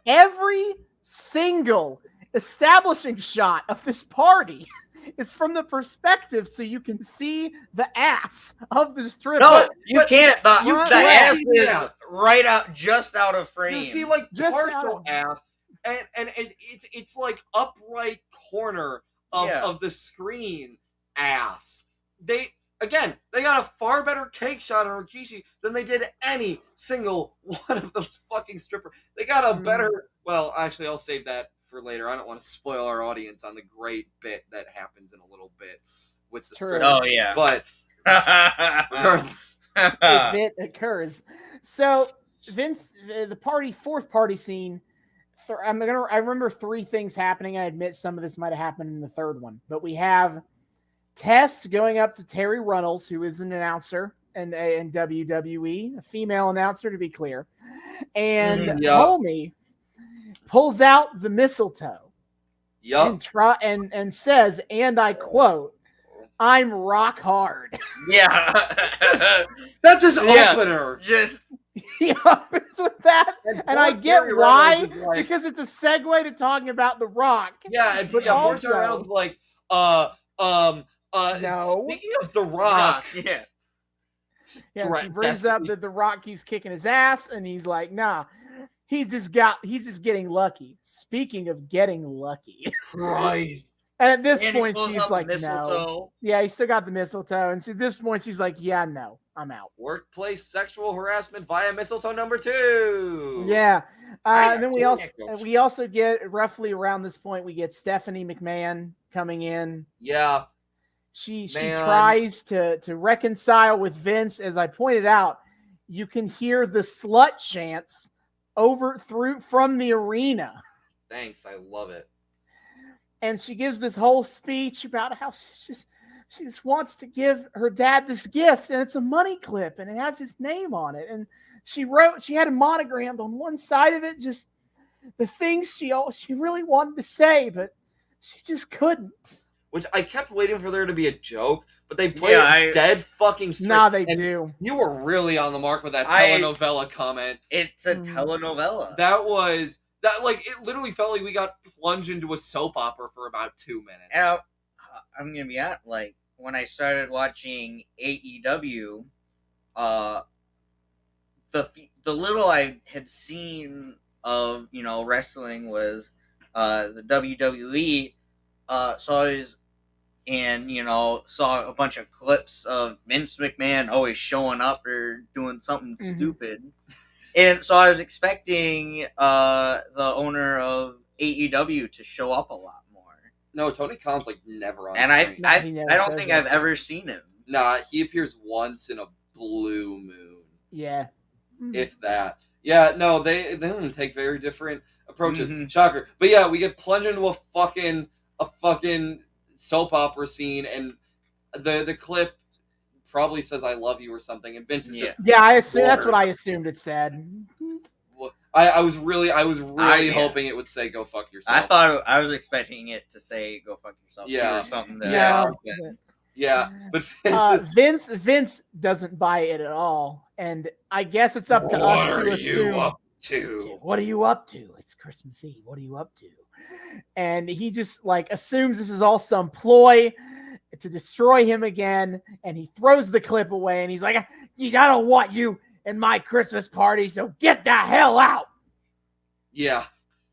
every single establishing shot of this party is from the perspective so you can see the ass of the stripper. No, you can't. The ass is right out, just out of frame. You see like partial ass, and it's like upright corner of the screen ass. They got a far better cake shot on Rikishi than they did any single one of those fucking strippers. They got a better. Well, actually, I'll save that for later. I don't want to spoil our audience on the great bit that happens in a little bit with the stripper. Oh yeah, but regardless, the bit occurs. So Vince, the fourth party scene. I remember 3 things happening. I admit some of this might have happened in the third one, but we have Test going up to Terry Runnels, who is an announcer in WWE, a female announcer to be clear, and Homie pulls out the mistletoe, and says, and I quote, "I'm rock hard." Yeah, that's his opener. Just he opens with that, and I get why, because it's a segue to talking about The Rock. Yeah, but also Reynolds like, no. Speaking of The Rock, she brings up that The Rock keeps kicking his ass, and he's like, nah, he's just getting lucky. Speaking of getting lucky, Christ. And at this point, she's like, mistletoe. No. Yeah, he still got the mistletoe, and at this point, she's like, yeah, no, I'm out. Workplace sexual harassment via mistletoe number 2. Yeah. And then we also get roughly around this point, we get Stephanie McMahon coming in. Yeah. She tries to reconcile with Vince. As I pointed out, you can hear the slut chants from the arena. Thanks, I love it. And she gives this whole speech about how she just wants to give her dad this gift, and it's a money clip, and it has his name on it. And she had it monogrammed on one side of it, just the things she really wanted to say, but she just couldn't. Which I kept waiting for there to be a joke, but they play it dead fucking straight. Nah, they do. You were really on the mark with that telenovela comment. It's a telenovela. It literally felt like we got plunged into a soap opera for about 2 minutes. And I'm gonna be honest, like when I started watching AEW, the little I had seen of wrestling was the WWE. So I was saw a bunch of clips of Vince McMahon always showing up or doing something stupid. And so I was expecting the owner of AEW to show up a lot more. No, Tony Khan's never on screen. And I don't think I've ever seen him. Nah, he appears once in a blue moon. Yeah. If that. Yeah, no, they take very different approaches. Shocker. But yeah, we get plunged into a fucking soap opera scene, and the clip probably says "I love you" or something, and Vince is just I assume that's what I assumed it said. I was really hoping it would say "Go fuck yourself." I was expecting it to say "Go fuck yourself." Yeah, or something. But Vince doesn't buy it at all, and I guess it's up to us to assume. What are you up to? It's Christmas Eve. What are you up to? And he just assumes this is all some ploy to destroy him again, and he throws the clip away, and he's like, I don't want you in my Christmas party, so get the hell out. Yeah.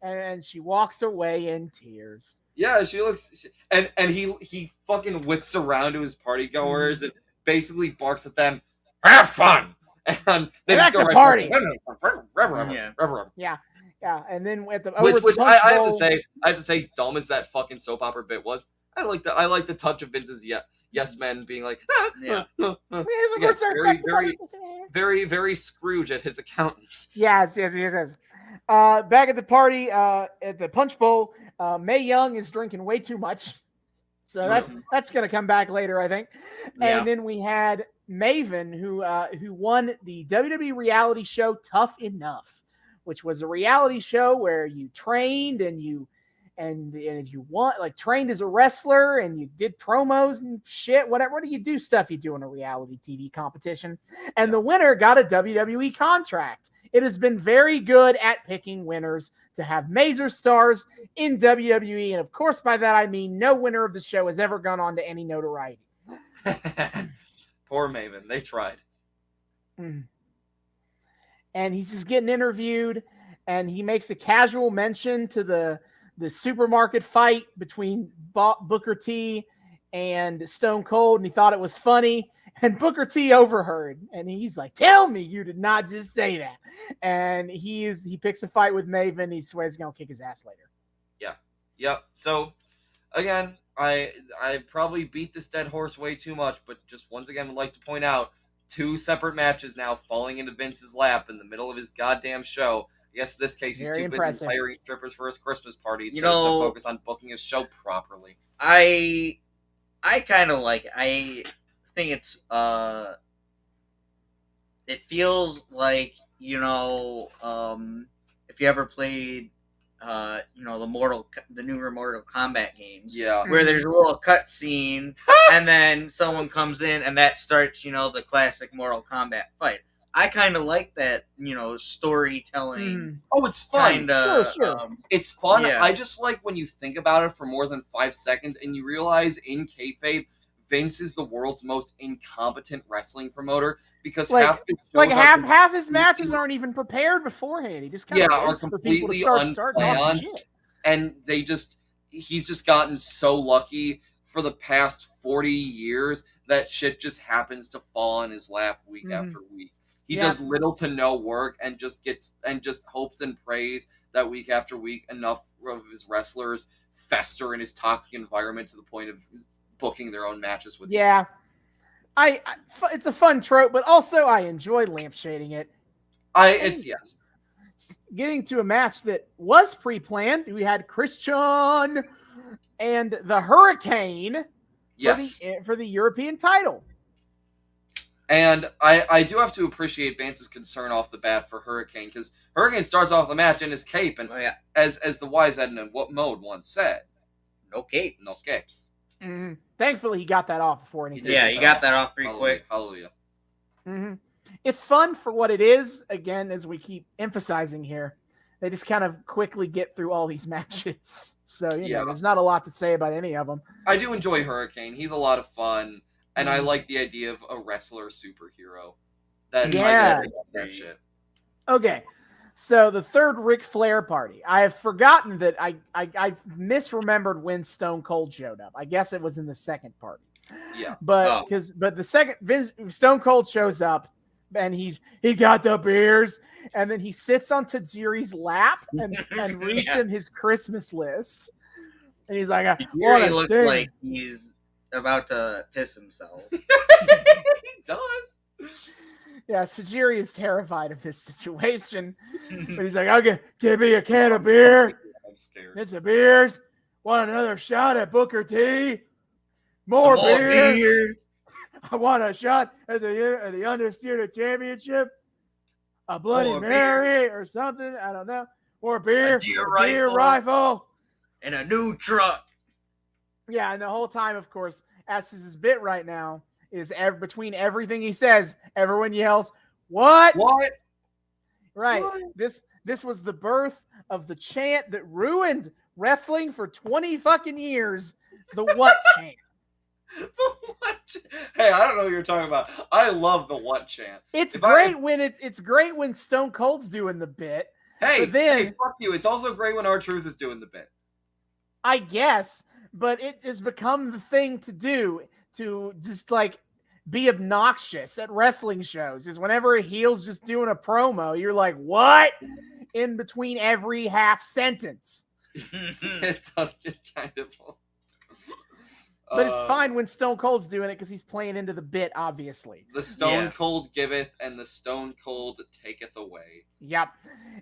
And she walks away in tears. Yeah, she looks, and he fucking whips around to his party goers and basically barks at them, "Have fun!" And they just go party. Yeah. Yeah, and then with the which I have to say, dumb as that fucking soap opera bit was, I like the touch of Vince's yes men being like, very, very Scrooge at his accountants. Yes. Back at the party, at the punch bowl, Mae Young is drinking way too much, so that's gonna come back later, I think. And then we had Maven, who won the WWE reality show Tough Enough, which was a reality show where you trained and if you want, like, trained as a wrestler and you did promos and shit, whatever. What do you do? Stuff you do in a reality TV competition. And the winner got a WWE contract. It has been very good at picking winners to have major stars in WWE. And of course, by that, I mean no winner of the show has ever gone on to any notoriety. Poor Maven. They tried. And he's just getting interviewed, and he makes a casual mention to the supermarket fight between Booker T and Stone Cold, and he thought it was funny. And Booker T overheard, and he's like, "Tell me you did not just say that." And he picks a fight with Maven. He swears he's gonna kick his ass later. Yeah. Yep. So again, I probably beat this dead horse way too much, but just once again would like to point out 2 separate matches now falling into Vince's lap in the middle of his goddamn show. I guess in this case he's Very too impressive. busy hiring strippers for his Christmas party to focus on booking his show properly. I kind of like it. I think it's it feels like, if you ever played the newer Mortal Kombat games, where there's a little cut scene and then someone comes in and that starts, the classic Mortal Kombat fight. I kind of like that, storytelling. Oh, it's fun. Kinda, Sure. It's fun. Yeah. I just like when you think about it for more than 5 seconds and you realize in kayfabe, Vince is the world's most incompetent wrestling promoter because half his matches aren't even prepared beforehand. He just kind of are for people to completely start unplanned. talking shit. And he's just gotten so lucky for the past 40 years that shit just happens to fall on his lap week after week. He does little to no work and just hopes and prays that week after week enough of his wrestlers fester in his toxic environment to the point of booking their own matches with him. Yeah. It's a fun trope, but also I enjoy lampshading it. Yes. Getting to a match that was pre-planned, we had Christian and the Hurricane for the European title. And I do have to appreciate Vance's concern off the bat for Hurricane, because Hurricane starts off the match in his cape, and as the wise Edna in What Mode once said, no capes. No capes. Mm-hmm. Thankfully, he got that off before anything. He got that off pretty quick. Hallelujah. Mm-hmm. It's fun for what it is. Again, as we keep emphasizing here, they just kind of quickly get through all these matches. So, there's not a lot to say about any of them. I do enjoy Hurricane. He's a lot of fun. And I like the idea of a wrestler superhero. That shit. Okay. So the third Ric Flair party. I have forgotten that I misremembered when Stone Cold showed up. I guess it was in the second party. Yeah. But the second Stone Cold shows up and he got the beers, and then he sits on Tajiri's lap and reads him his Christmas list. And he's like, he looks like he's about to piss himself. He does. Yeah, Tajiri is terrified of this situation. But he's like, "Okay, give me a can of beer. I'm scared. It's a beers. Want another shot at Booker T? More beer. I want a shot at the Undisputed Championship. A Bloody Mary or something. I don't know. More beer. A deer rifle. And a new truck." Yeah, and the whole time, of course, as is his bit right now, is between everything he says, everyone yells, "What? What?" Right. What? This was the birth of the chant that ruined wrestling for 20 fucking years. The what chant. The what chant? Hey, I don't know what you're talking about. I love the what chant. It's great when Stone Cold's doing the bit. Hey, fuck you. It's also great when R-Truth is doing the bit. I guess. But it has become the thing to do, to just like be obnoxious at wrestling shows, is whenever a heel's just doing a promo, you're like, "What?" in between every half sentence. It does get kind of old. But it's fine when Stone Cold's doing it because he's playing into the bit, obviously. The Stone Cold giveth and the Stone Cold taketh away. Yep.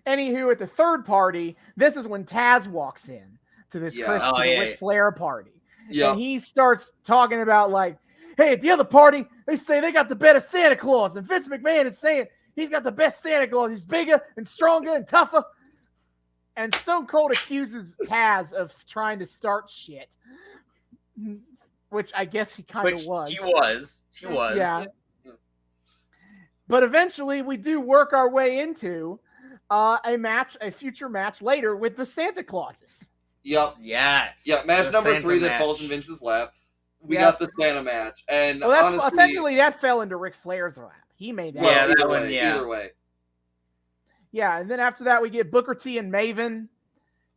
Anywho, at the third party, this is when Taz walks in to this Ric Flair party. Yeah. And he starts talking about, like, hey, at the other party, they say they got the better Santa Claus. And Vince McMahon is saying he's got the best Santa Claus. He's bigger and stronger and tougher. And Stone Cold accuses Taz of trying to start shit, which I guess he kind of was. He was. Yeah. But eventually, we do work our way into a future match later with the Santa Clauses. Yep. Yes. Yeah, match The number Santa 3 that match. falls in Vince's lap. We got the Santa match. And Well, honestly, technically, that fell into Ric Flair's lap. He made that. Yeah, either that way, one, yeah. Either way. Yeah, and then after that, we get Booker T and Maven.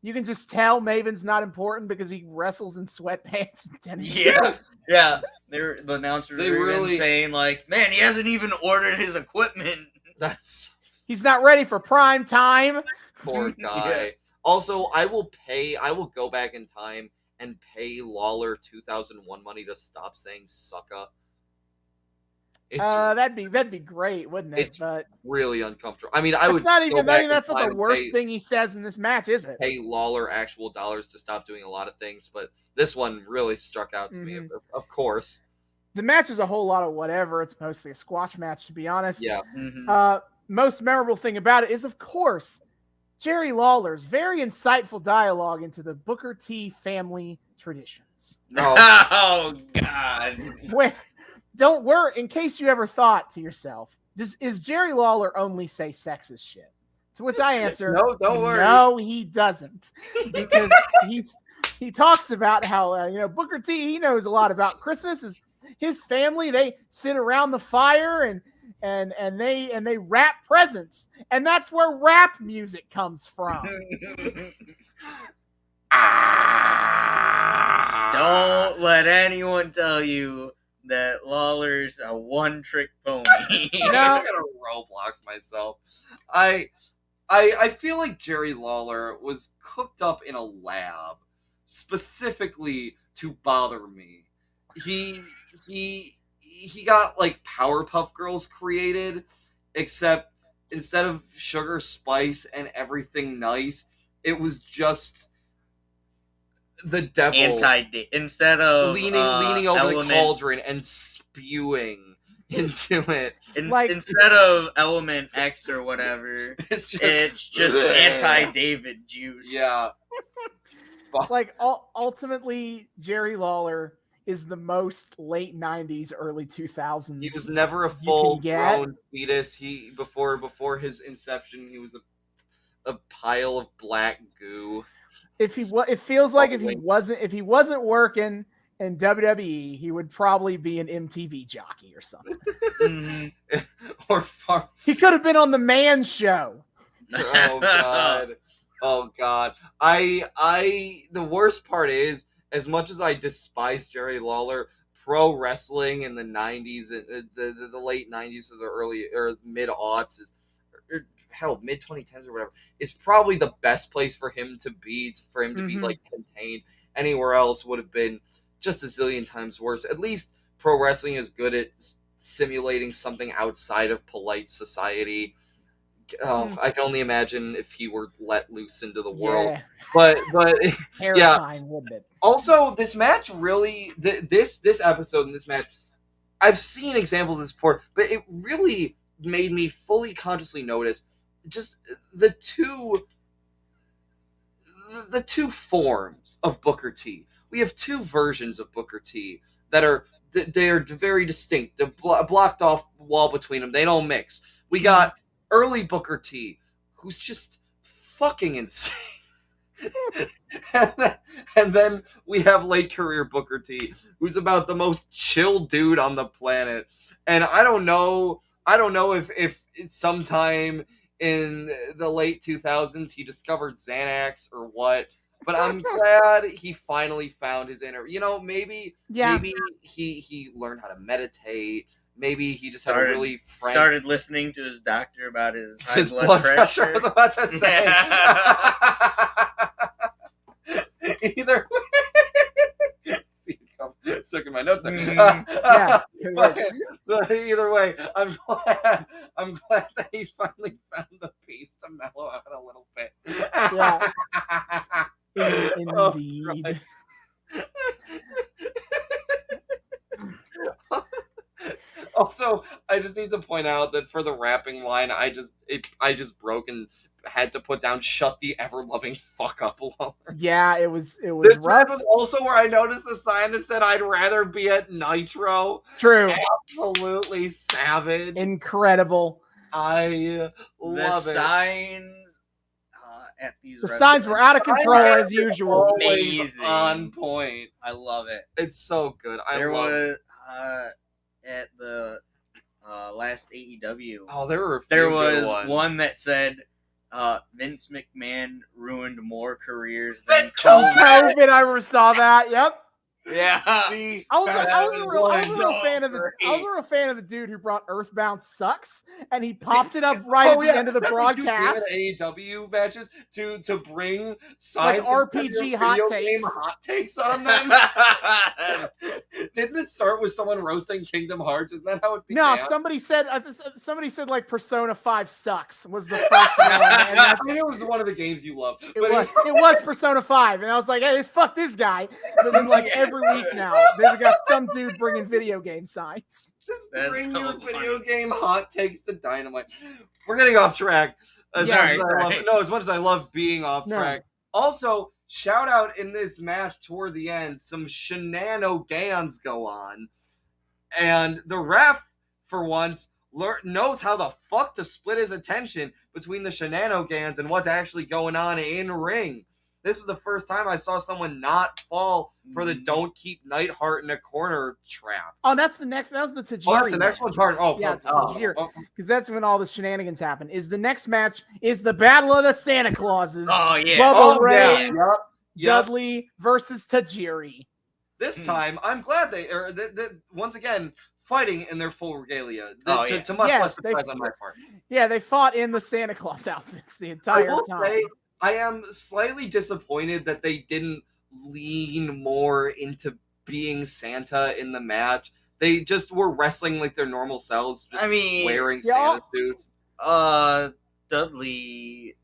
You can just tell Maven's not important because he wrestles in sweatpants and tennis shoes. Yeah. The announcers They were really- even saying, like, man, he hasn't even ordered his equipment. That's He's not ready for prime time. poor guy. Yeah. Also, I will go back in time and pay Lawler 2001 money to stop saying sucka. It's That'd be great, wouldn't it? it's But really uncomfortable. I mean, I would it's not go even. back I mean, in that's not time the and worst thing he says in this match, is it? pay Lawler actual dollars to stop doing a lot of things, but this one really struck out to me, of course. The match is a whole lot of whatever. It's mostly a squash match, to be honest. Yeah. Mhm. Most memorable thing about it is, of course, Jerry Lawler's very insightful dialogue into the Booker T family traditions. Oh, God. When, don't worry, in case you ever thought to yourself, is Jerry Lawler only say sexist shit? To which I answer, No, don't worry. No, he doesn't, because he talks about how Booker T, he knows a lot about Christmas. His family, they sit around the fire and they wrap presents, and that's where rap music comes from. Don't let anyone tell you that Lawler's a one-trick pony. No. I'm gonna Roblox myself. I feel like Jerry Lawler was cooked up in a lab specifically to bother me. He got like Powerpuff Girls created, except instead of sugar, spice, and everything nice, it was just the devil Instead of leaning over element, the cauldron and spewing into it. Instead of Element X or whatever, It's just anti-David juice. Yeah. Like ultimately, Jerry Lawler is the most late 90s, early 2000s. He was never a you can full-grown fetus. Before his inception, he was a pile of black goo. It feels like Probably. if he wasn't working in WWE, he would probably be an MTV jockey or something. Mm-hmm. Or far. He could have been on the Man Show. Oh god. Oh god. The worst part is, as much as I despise Jerry Lawler, pro wrestling in the 90s, the late 90s or the early or mid aughts is, or hell, mid 2010s or whatever, is probably the best place for him to be, be like contained. Anywhere else would have been just a zillion times worse. At least pro wrestling is good at simulating something outside of polite society. Oh, I can only imagine if he were let loose into the world. Yeah. But Terrifying, wouldn't it? also, this match really, this episode and this match, I've seen examples of this before, but it really made me fully consciously notice just the two forms of Booker T. We have two versions of Booker T that are very distinct. The blocked off wall between them, they don't mix. We got early Booker T, who's just fucking insane. and then we have late career Booker T, who's about the most chill dude on the planet. And I don't know if sometime in the late 2000s he discovered Xanax or what, but I'm glad he finally found his inner, maybe he learned how to meditate. Maybe he just started, had a really frank... started listening to his doctor about his high his blood pressure. I was about to say. Either way. See, I'm checking my notes there. Yeah. But either way, I'm glad that he finally found the peace to mellow out a little bit. Yeah. Indeed. Oh, Also, I just need to point out that for the rapping line, I just broke and had to put down "shut the ever-loving fuck up" lower. Yeah, it was This rough. was also where I noticed the sign that said "I'd rather be at Nitro." True. Absolutely savage. Incredible. I love the it. Signs at these. The signs were out of control as usual. Always Amazing. on point. I love it. It's so good. There love was at the last AEW. Oh, there were a few There good was ones. one that said Vince McMahon ruined more careers than COVID. COVID, I saw that. Yep. Yeah. I was a real fan of the dude who brought Earthbound Sucks, and he popped it up right at the end of the broadcast. AEW matches to bring signs Like RPG hot takes. hot takes on them. Didn't it start with someone roasting Kingdom Hearts? Isn't that how it began? No, somebody said like Persona 5 sucks was the first one. And I mean, it was one of the games you loved. it was Persona 5, and I was like, hey, fuck this guy. But then like every week now, there's got some dude bringing video game signs. Just That's bring so your funny. video game hot takes to Dynamite. We're getting off track. As Yeah, much as I love being off track. Also, shout out in this match toward the end, some shenanigans go on. And the ref, for once, knows how the fuck to split his attention between the shenanigans and what's actually going on in ring. This is the first time I saw someone not fall for the "don't keep Neidhart in a corner" trap. Oh, that was the Tajiri. Oh, that's the next one part. Oh, yeah, it's oh, Tajiri. oh. Because that's when all the shenanigans happen. Is the next match is the Battle of the Santa Clauses. Oh yeah. Bubba Ray, Yep. Dudley versus Tajiri. This time, I'm glad they once again fighting in their full regalia. Oh, to much Yes, less surprise on my part. Yeah, they fought in the Santa Claus outfits the I entire will time. say, I am slightly disappointed that they didn't lean more into being Santa in the match. They just were wrestling like their normal selves, just wearing yeah, Santa suits. Dudley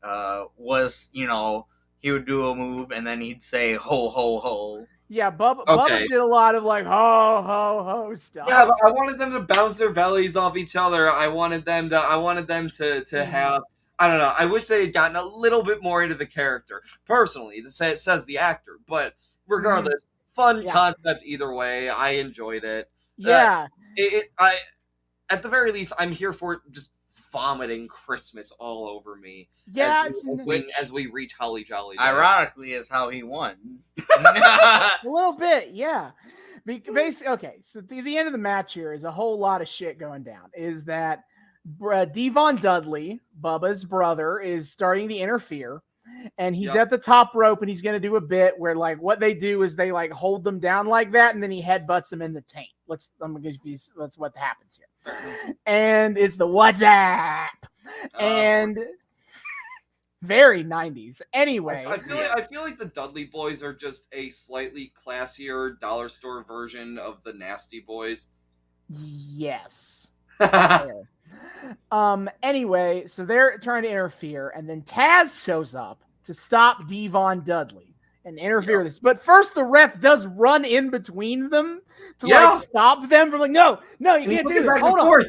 was, he would do a move and then he'd say ho ho ho. Yeah, Bubba did a lot of like ho ho ho stuff. Yeah, but I wanted them to bounce their bellies off each other. I wanted them to have. I don't know. I wish they had gotten a little bit more into the character. Personally, it says the actor, but regardless, fun concept either way. I enjoyed it. Yeah. At the very least, I'm here for it just vomiting Christmas all over me. Yeah, as we reach Holly Jolly Day. Ironically, is how he won. A little bit, yeah. Basically, okay, so the end of the match here is a whole lot of shit going down. Is that Devon Dudley, Bubba's brother, is starting to interfere, and he's at the top rope, and he's going to do a bit where, like, what they do is they like hold them down like that, and then he headbutts them in the taint. That's what happens here, and it's the what's up, and very 90s. Anyway, I feel like the Dudley Boys are just a slightly classier dollar store version of the Nasty Boys. Yes. Anyway, so they're trying to interfere, and then Taz shows up to stop Devon Dudley and interfere with this. But first, the ref does run in between them to like stop them from like, no, you can't do this. Hold on.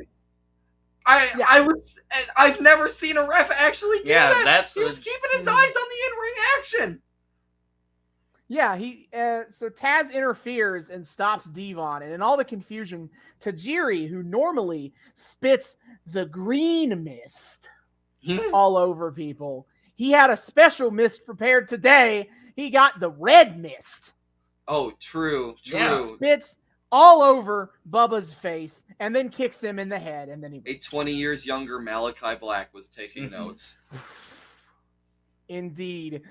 I've never seen a ref actually do that. He was keeping his eyes on the in-ring action. Yeah, so Taz interferes and stops Devon, and in all the confusion, Tajiri, who normally spits the green mist all over people, he had a special mist prepared today. He got the red mist. Oh, true. Yeah, spits all over Bubba's face, and then kicks him in the head, and then a 20 years younger Malachi Black was taking notes. Indeed.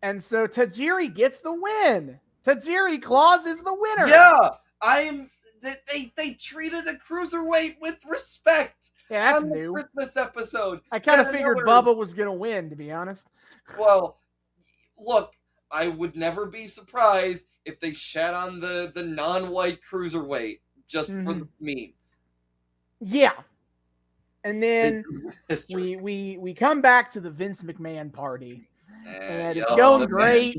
And so Tajiri gets the win. Tajiri Claus is the winner. Yeah, they treated the cruiserweight with respect. Yeah, that's on the new. Christmas episode. I kind of figured Bubba was gonna win, to be honest. Well, look, I would never be surprised if they shat on the non-white cruiserweight just for the meme. Yeah. And then we come back to the Vince McMahon party. And it's going great.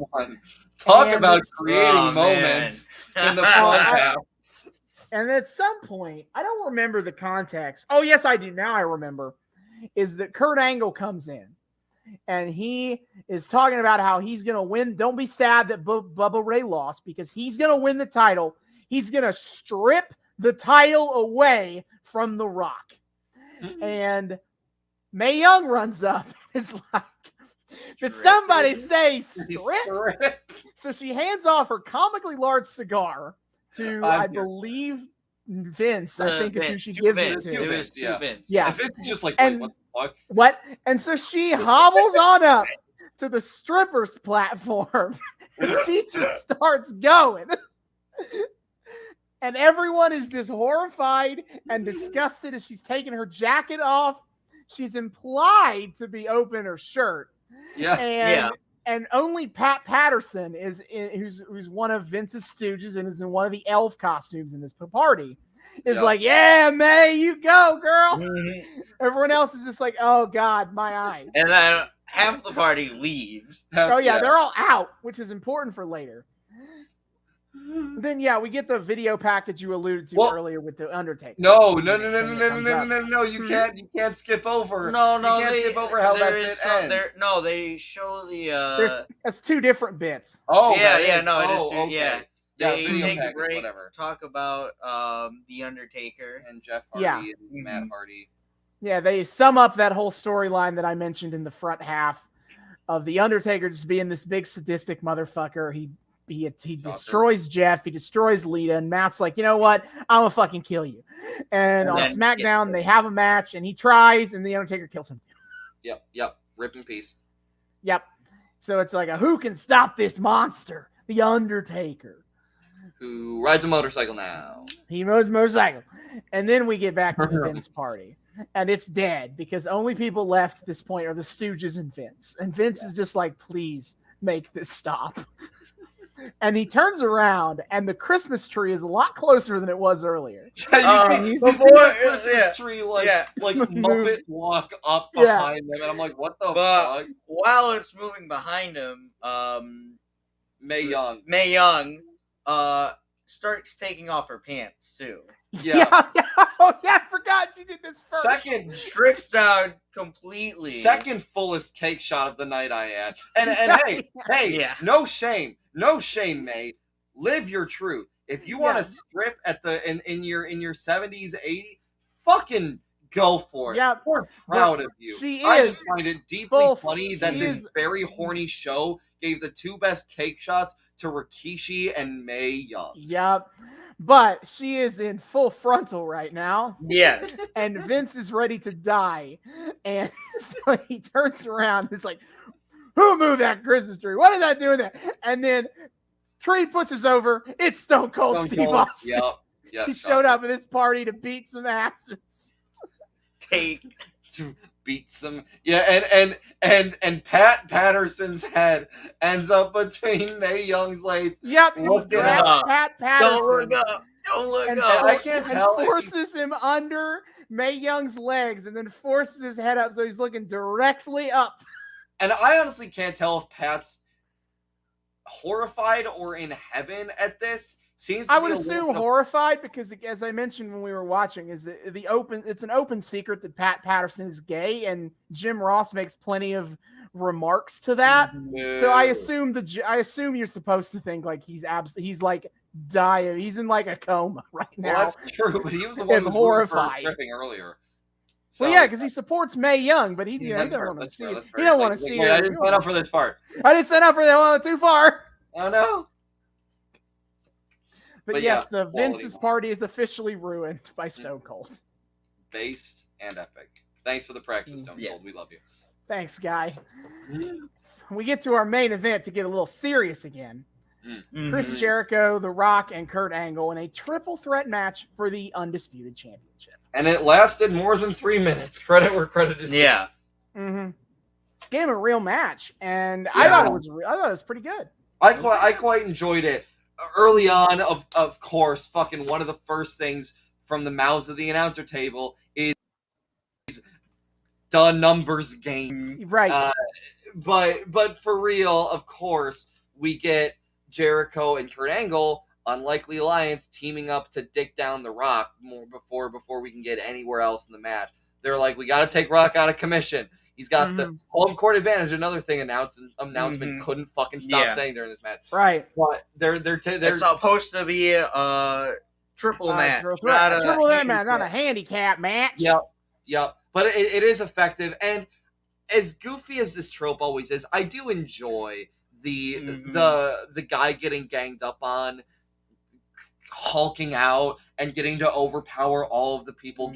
Talk about creating moments in the front half. And at some point, I don't remember the context. Oh, yes, I do. Now I remember. Is that Kurt Angle comes in and he is talking about how he's going to win. Don't be sad that Bubba Ray lost because he's going to win the title. He's going to strip the title away from The Rock. And Mae Young runs up. It's like, did somebody say strip? So she hands off her comically large cigar to, I believe, Vince. I think is who she gives it to. It was to Vince. Yeah. And Vince is just like, wait, what the fuck? What? And so she hobbles on up to the stripper's platform. And she just starts going. And everyone is just horrified and disgusted as she's taking her jacket off. She's implied to be open her shirt. Yeah. And only Pat Patterson who's one of Vince's stooges and is in one of the elf costumes in this party. Is like, yeah, May, you go, girl. Everyone else is just like, oh God, my eyes. And then half the party leaves. Oh yeah, they're all out, which is important for later. Then we get the video package you alluded to earlier with the Undertaker. No. You can't skip over. No, you can't skip over how that bit ends. No, they show the. That's two different bits. Oh, yeah. It is. Okay. Yeah. They take a break, whatever. Talk about the Undertaker and Jeff Hardy and Matt Hardy. Yeah, they sum up that whole storyline that I mentioned in the front half of the Undertaker just being this big sadistic motherfucker. He destroys Jeff. He destroys Lita. And Matt's like, you know what? I'm going to fucking kill you. And on SmackDown, they have a match. And he tries. And the Undertaker kills him. Yep. Rip in peace. Yep. So it's like who can stop this monster? The Undertaker. Who rides a motorcycle now. He rides a motorcycle. And then we get back to the Vince party. And it's dead. Because only people left at this point are the Stooges and Vince. And Vince is just like, please make this stop. And he turns around, and the Christmas tree is a lot closer than it was earlier. You see the Christmas tree like Muppet walk up behind him, and I'm like, what the fuck? While it's moving behind him, Mae Young starts taking off her pants too. Yeah. Oh yeah, I forgot she did this first. Second strips down completely. Second fullest cake shot of the night I had. And hey, no shame, May. Live your truth. If you want to strip at in your 70s, 80s, fucking go for it. Yeah, we're proud of you. I just find it deeply funny that this very horny show gave the two best cake shots to Rikishi and Mae Young. Yep. But she is in full frontal right now. Yes. And Vince is ready to die. And so he turns around and is like, who moved that Christmas tree? What is that doing there? And then tree puts us over. It's Stone Cold Steve Austin. Yep. He showed up at this party to beat some asses. To beat some and Pat Patterson's head ends up between Mae Young's legs. Yep, he grabs Pat Patterson. Don't look up. I can't tell. Forces him under Mae Young's legs and then forces his head up so he's looking directly up. And I honestly can't tell if Pat's horrified or in heaven at this. I would assume horrified because, as I mentioned when we were watching, it's an open secret that Pat Patterson is gay, and Jim Ross makes plenty of remarks to that. No. So I assume you're supposed to think like he's like dying. He's in like a coma right now. Well, that's true, but he was the one who was horrified earlier. So, well, yeah, because he supports Mae Young, but he doesn't want to see it. He don't want to see it. I didn't sign up for this part. I didn't sign up for that one too far. Oh no. But yes, the Vince's party is officially ruined by Stone Cold. Based and epic. Thanks for the practice, Stone Cold. We love you. Thanks, guy. We get to our main event to get a little serious again. Chris Jericho, The Rock, and Kurt Angle in a triple threat match for the Undisputed Championship. And it lasted more than 3 minutes. Credit where credit is due. Yeah. Game a real match, and I thought it was pretty good. I quite enjoyed it. Early on, of course, fucking one of the first things from the mouths of the announcer table is the numbers game. Right. But for real, of course, we get Jericho and Kurt Angle Unlikely Alliance teaming up to dick down The Rock more before we can get anywhere else in the match. They're like, we got to take Rock out of commission. He's got the home court advantage. Another thing announcement couldn't fucking stop saying during this match. Right. But they're it's supposed to be a triple match. Triple match, not a handicap match. Yep. But it is effective. And as goofy as this trope always is, I do enjoy the guy getting ganged up on, hulking out, and getting to overpower all of the people.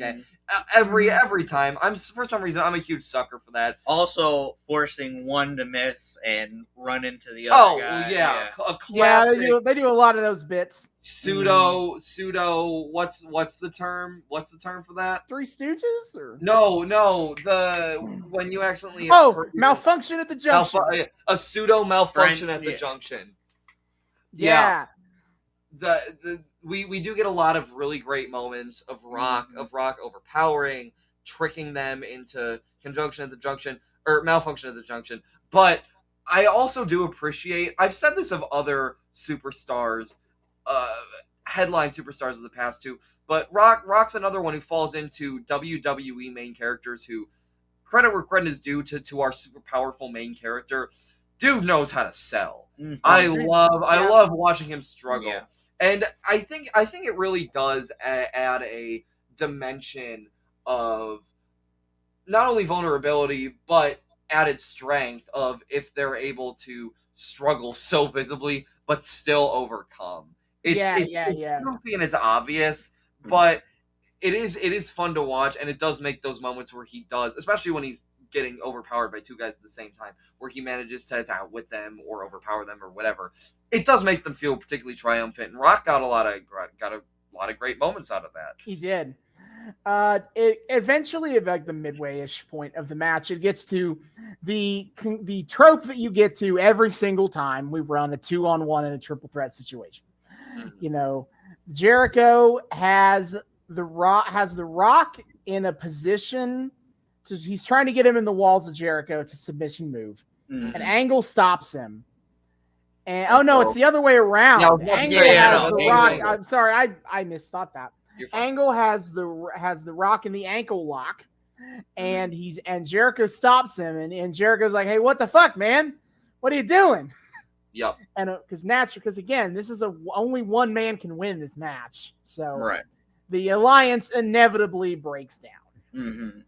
Every time. For some reason, I'm a huge sucker for that. Also, forcing one to miss and run into the other guy. A classic. Yeah, they do a lot of those bits. Pseudo. What's the term? What's the term for that? Three Stooges? Or No. When you accidentally malfunction at the junction. A pseudo malfunction at the junction. Yeah. We do get a lot of really great moments of Rock overpowering, tricking them into conjunction at the junction, or malfunction at the junction. But I also do appreciate, I've said this of other superstars, headline superstars of the past too, but Rock's another one who falls into WWE main characters who, credit where credit is due to our super powerful main character. Dude knows how to sell. I love watching him struggle. Yeah. And I think it really does add a dimension of not only vulnerability, but added strength of if they're able to struggle so visibly, but still overcome. It's goofy and it's obvious, but it is fun to watch, and it does make those moments where he does, especially when he's getting overpowered by two guys at the same time, where he manages to outwit them or overpower them or whatever. It does make them feel particularly triumphant, and Rock got a lot of great moments out of that. He did. It eventually, at like the midway-ish point of the match, it gets to the trope that you get to every single time we run a 2-on-1 in a triple threat situation. You know, Jericho has the Rock in a position to, he's trying to get him in the walls of Jericho. It's a submission move. An Angle stops him. And it's the other way around. Angle has the Rock. I'm sorry, I misthought that. Angle has the Rock in the ankle lock, and Jericho stops him, and Jericho's like, "Hey, what the fuck, man? What are you doing?" Yep. And because again, this is only one man can win this match, so the alliance inevitably breaks down,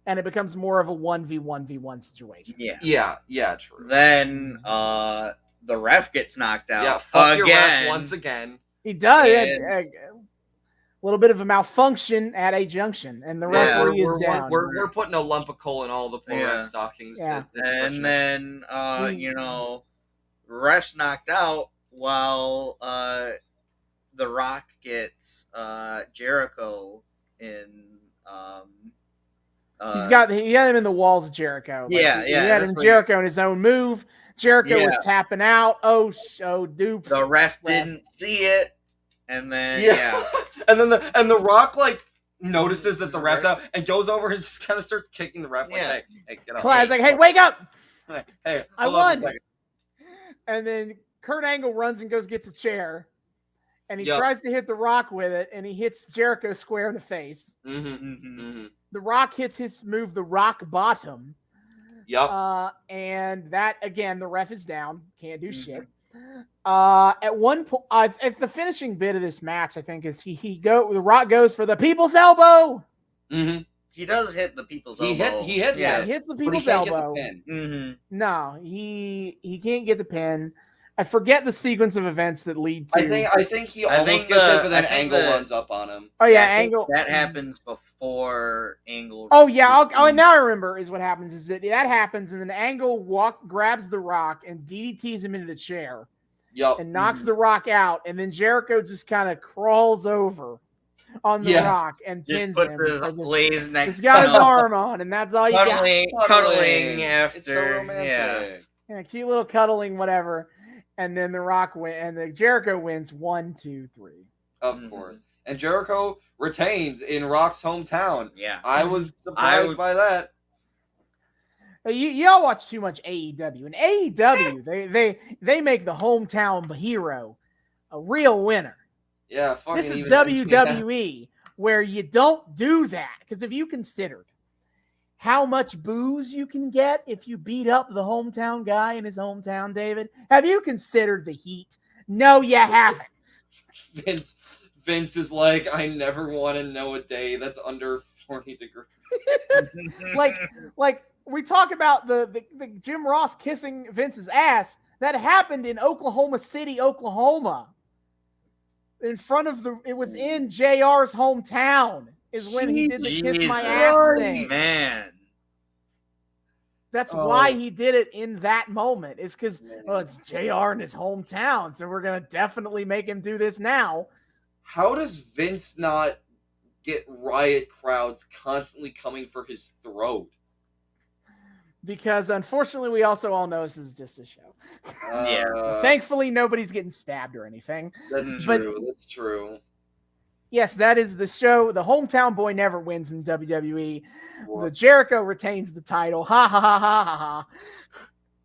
and it becomes more of a 1v1v1 situation. Yeah, true. Then the ref gets knocked out. Yeah, fuck your ref once again. He does. A little bit of a malfunction at a junction, and the referee is down. We're putting a lump of coal in all the poor ref stockings. Yeah. And then, ref's knocked out while the Rock gets Jericho in. He had him in the walls of Jericho. He had him Jericho in his own move. Jericho was tapping out. Dude. The ref didn't see it, and then and the Rock notices that the ref's out and goes over and just kind of starts kicking the ref. Hey, get up. Clyde's like, "Hey, wake up! Hey, I won!" And then Kurt Angle runs and gets a chair, and he tries to hit the Rock with it, and he hits Jericho square in the face. The Rock hits his move, the Rock Bottom. And that, again, the ref is down. Can't do shit. At one point, at the finishing bit of this match, I think, is the Rock goes for the People's Elbow. He does hit the People's Elbow. He hits the People's Elbow. No, he can't get the pin. I forget the sequence of events that lead to. I think he almost gets it, but then Angle runs up on him. Oh yeah, Angle. That happens before Angle. Oh yeah, now I remember is what happens is that happens, and then Angle grabs the Rock and DDTs him into the chair. And knocks the Rock out, and then Jericho just kind of crawls over on the Rock and pins him. He's got his arm on, and that's all you got. Cuddling after. It's so romantic. Yeah, cute little cuddling, whatever. And then the Rock and the Jericho wins 1, 2, 3. Of course. And Jericho retains in Rock's hometown. Yeah. I was surprised by that. Y'all watch too much AEW. And AEW, they make the hometown hero a real winner. Yeah, fucking This is even WWE, where you don't do that. Because if you considered how much booze you can get if you beat up the hometown guy in his hometown, David, have you considered the heat? No, you haven't. Vince is like, I never want to know a day that's under 40 degrees. like we talk about the Jim Ross kissing Vince's ass. That happened in Oklahoma City, Oklahoma. In front of it was in JR's hometown is when he did the kiss my ass thing. Man. That's why he did it in that moment. Is because it's JR in his hometown, so we're gonna definitely make him do this now. How does Vince not get riot crowds constantly coming for his throat? Because unfortunately, we also all know this is just a show. Thankfully, nobody's getting stabbed or anything. That's true. That's true. Yes, that is the show. The hometown boy never wins in WWE. The Jericho retains the title. Ha ha ha ha ha ha.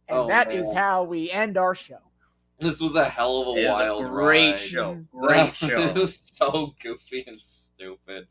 And that is how we end our show. This was a hell of a wild great ride. show. Great show. It was so goofy and stupid.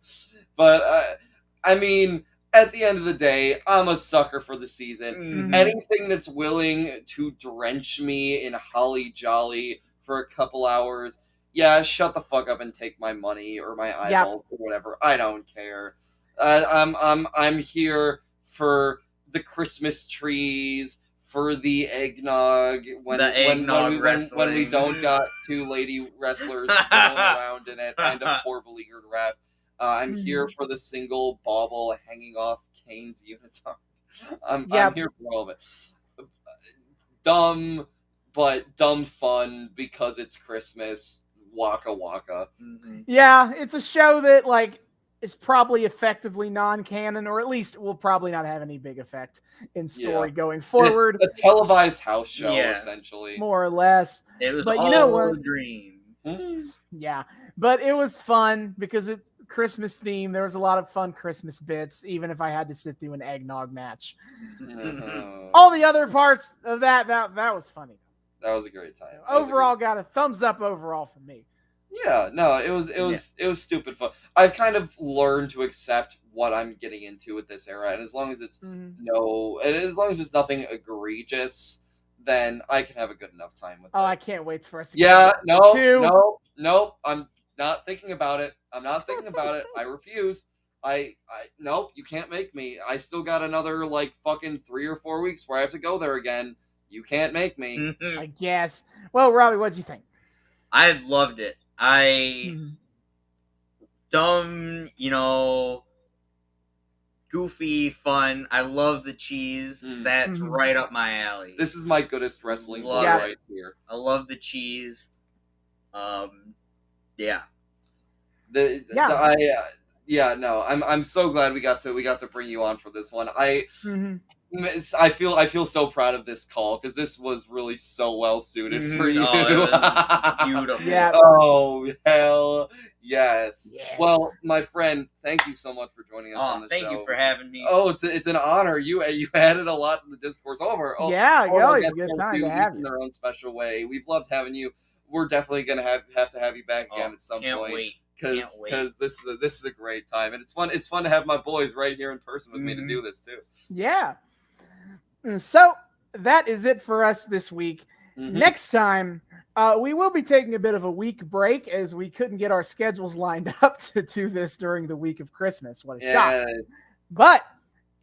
But, I mean, at the end of the day, I'm a sucker for the season. Mm-hmm. Anything that's willing to drench me in holly jolly for a couple hours, yeah, shut the fuck up and take my money or my eyeballs or whatever. I don't care. I'm here for the Christmas trees, for the eggnog when we don't got two lady wrestlers going around in it and a poor beleaguered ref. I'm here for the single bauble hanging off Kane's unitard. I'm here for all of it. Dumb, but dumb fun because it's Christmas. Waka waka. Mm-hmm. Yeah, it's a show that is probably effectively non-canon, or at least will probably not have any big effect in story going forward. A televised house show, essentially. More or less. It was but all a dream. Yeah, but it was fun because it's Christmas themed. There was a lot of fun Christmas bits, even if I had to sit through an eggnog match. All the other parts of that was funny. That was a great time. So overall, got a thumbs up overall from me. Yeah, no, it was stupid fun. I've kind of learned to accept what I'm getting into with this era, and as long as it's as long as it's nothing egregious, then I can have a good enough time with it. I can't wait for us to no, I'm not thinking about it. I'm not thinking about it. I refuse. Nope, you can't make me. I still got another fucking 3 or 4 weeks where I have to go there again. You can't make me. I guess. Well, Robbie, what'd you think? I loved it. Dumb, goofy, fun. I love the cheese. That's right up my alley. This is my goodest wrestling right here. I love the cheese. Yeah. I'm so glad we got to bring you on for this one. I feel so proud of this call because this was really so well suited for you. Beautiful. Yeah. Oh hell yes. Well, my friend, thank you so much for joining us on the show. Thank you for having me. Oh, it's an honor. You added a lot to the discourse over. It's a good time to have you in their own special way. We've loved having you. We're definitely gonna have to have you back again at some point. Wait. Because this is a great time, and it's fun. It's fun to have my boys right here in person with me to do this too. Yeah. So that is it for us this week. Next time, we will be taking a bit of a week break as we couldn't get our schedules lined up to do this during the week of Christmas. What a shock. But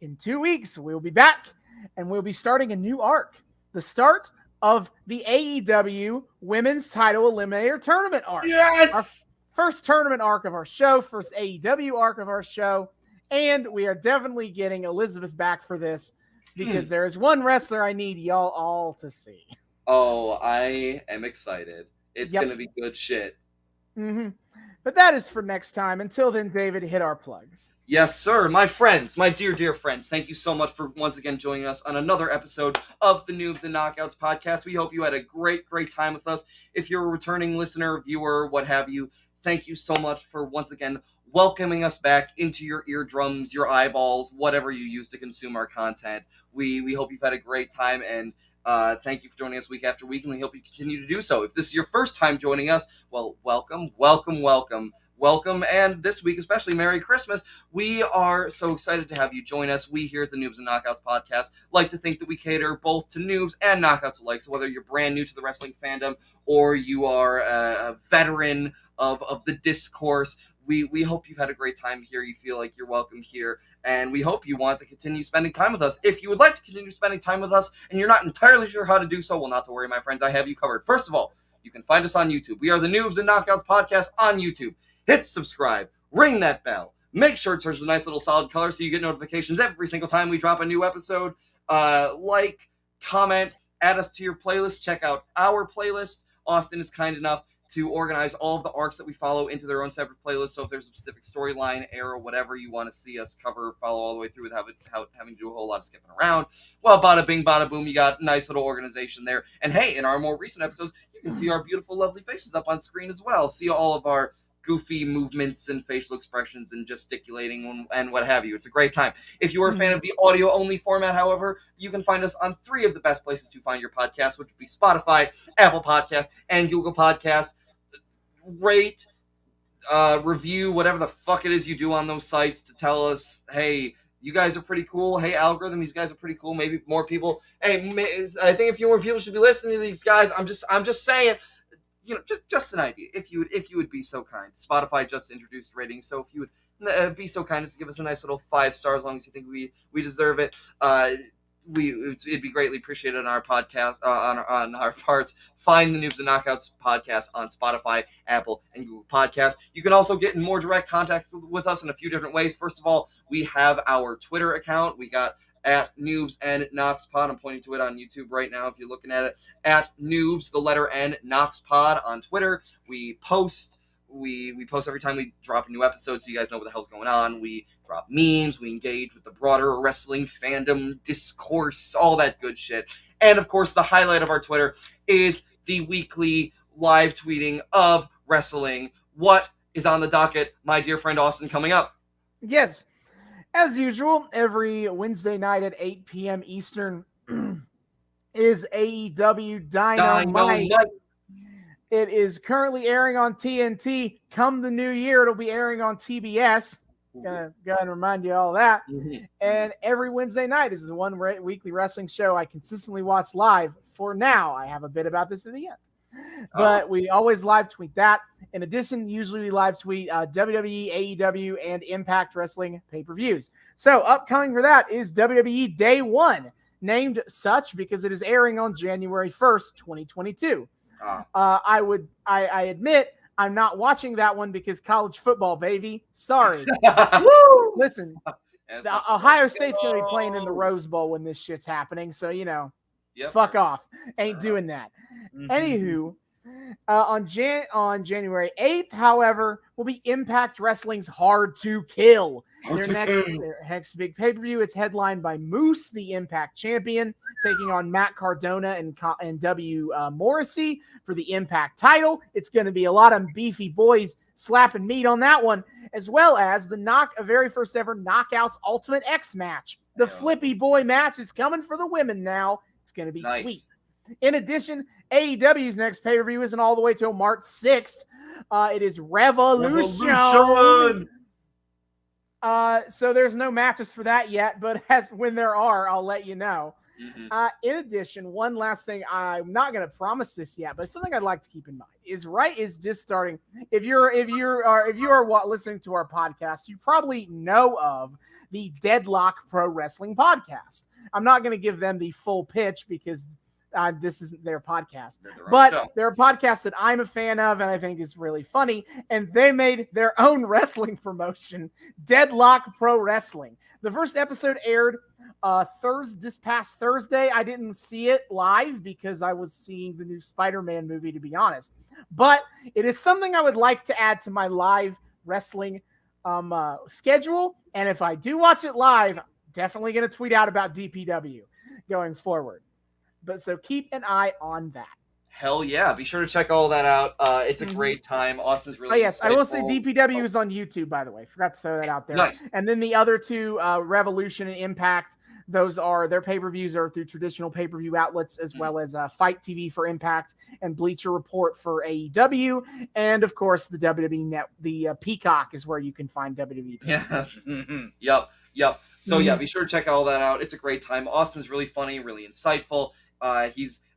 in 2 weeks, we'll be back and we'll be starting a new arc. The start of the AEW Women's Title Eliminator Tournament arc. Yes! Our first tournament arc of our show, first AEW arc of our show. And we are definitely getting Elizabeth back for this. Because there is one wrestler I need y'all all to see. Oh, I am excited. It's going to be good shit. But that is for next time. Until then, David, hit our plugs. Yes, sir. My friends, my dear friends, thank you so much for once again joining us on another episode of the Noobs and Knockouts Podcast. We hope you had a great time with us. If you're a returning listener, viewer, what have you, thank you so much for once again welcoming us back into your eardrums, your eyeballs, whatever you use to consume our content. We hope you've had a great time, and thank you for joining us week after week, and we hope you continue to do so. If this is your first time joining us, well, welcome, and this week especially, Merry Christmas. We are so excited to have you join us. We here at the Noobs and Knockouts Podcast like to think that we cater both to noobs and knockouts alike, so whether you're brand new to the wrestling fandom or you are a veteran of the discourse, we hope you've had a great time here. You feel like you're welcome here, and we hope you want to continue spending time with us. If you would like to continue spending time with us and you're not entirely sure how to do so, well, not to worry, my friends. I have you covered. First of all, you can find us on YouTube. We are the Noobs and Knockouts Podcast on YouTube. Hit subscribe. Ring that bell. Make sure it turns a nice little solid color so you get notifications every single time we drop a new episode. Like, comment, add us to your playlist. Check out our playlist. Austin is kind enough to organize all of the arcs that we follow into their own separate playlists. So if there's a specific storyline, era, whatever you want to see us cover, follow all the way through without having to do a whole lot of skipping around, well, bada bing, bada boom, you got a nice little organization there. And hey, in our more recent episodes, you can see our beautiful, lovely faces up on screen as well. See all of our goofy movements and facial expressions and gesticulating and what have you. It's a great time. If you are a fan of the audio-only format, however, you can find us on 3 of the best places to find your podcast, which would be Spotify, Apple Podcast, and Google Podcast. Rate, review, whatever the fuck it is you do on those sites to tell us, hey, you guys are pretty cool. Hey, algorithm, these guys are pretty cool. Maybe more people. Hey, I think a few more people should be listening to these guys. I'm just saying. You know, just an idea. If you would be so kind. Spotify just introduced ratings, so if you would be so kind as to give us a nice little 5 stars, as long as you think we deserve it, it'd be greatly appreciated on our podcast, on our parts. Find the Noobs and Knockouts Podcast on Spotify, Apple, and Google Podcasts. You can also get in more direct contact with us in a few different ways. First of all, we have our Twitter account. We got at Noobs and Knox Pod. I'm pointing to it on YouTube right now if you're looking at it. At Noobs, the letter N, Knox Pod on Twitter. We post every time we drop a new episode, so you guys know what the hell's going on. We drop memes. We engage with the broader wrestling fandom discourse, all that good shit. And, of course, the highlight of our Twitter is the weekly live tweeting of wrestling. What is on the docket, my dear friend Austin, coming up? Yes. As usual, every Wednesday night at 8 p.m. Eastern is AEW Dynamite. It is currently airing on TNT. Come the new year, it'll be airing on TBS. Gonna go ahead and remind you all that. Mm-hmm. And every Wednesday night is the one weekly wrestling show I consistently watch live. For now, I have a bit about this at the end. But we always live tweet that. In addition, usually we live tweet WWE, AEW, and Impact Wrestling pay-per-views. So upcoming for that is WWE Day 1, named such because it is airing on January 1st, 2022. I admit I'm not watching that one because college football, baby. Sorry. Woo! Listen, Ohio State's going to be playing in the Rose Bowl when this shit's happening. So, you know. Yep. Fuck off. Ain't doing that. Mm-hmm. Anywho, on January 8th, however, will be Impact Wrestling's Hard to Kill. Their next big pay-per-view. It's headlined by Moose, the Impact champion, taking on Matt Cardona and W. Morrissey for the Impact title. It's going to be a lot of beefy boys slapping meat on that one, as well as the very first ever Knockouts Ultimate X match. The Flippy Boy match is coming for the women now. It's going to be sweet. In addition, AEW's next pay-per-view isn't all the way till March 6th. It is Revolution. So there's no matches for that yet, but when there are, I'll let you know. Mm-hmm. In addition, one last thing, I'm not going to promise this yet, but it's something I'd like to keep in mind is just starting. If you are listening to our podcast, you probably know of the Deadlock Pro Wrestling Podcast. I'm not going to give them the full pitch because this isn't their podcast, but they're a podcast that I'm a fan of and I think is really funny. And they made their own wrestling promotion, Deadlock Pro Wrestling. The first episode aired this past Thursday. I didn't see it live because I was seeing the new Spider-Man movie, to be honest. But it is something I would like to add to my live wrestling schedule. And if I do watch it live, definitely going to tweet out about DPW going forward. But so keep an eye on that. Hell yeah. Be sure to check all that out. It's a great time. Austin's really Oh, yes. I will say insightful. DPW is on YouTube, by the way. Forgot to throw that out there. Nice. And then the other two, Revolution and Impact, those are their pay-per-views are through traditional pay-per-view outlets, as well as Fight TV for Impact and Bleacher Report for AEW. And of course, the WWE Net, the Peacock is where you can find WWE. Yeah. Yep. So yeah, be sure to check all that out. It's a great time. Austin's really funny, really insightful.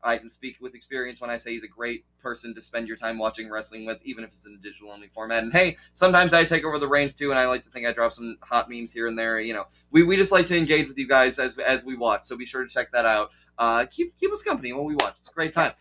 I can speak with experience when I say he's a great person to spend your time watching wrestling with, even if it's in a digital only format. And hey, sometimes I take over the reins too, and I like to think I drop some hot memes here and there. You know, we just like to engage with you guys as we watch. So be sure to check that out. Keep us company when we watch. It's a great time.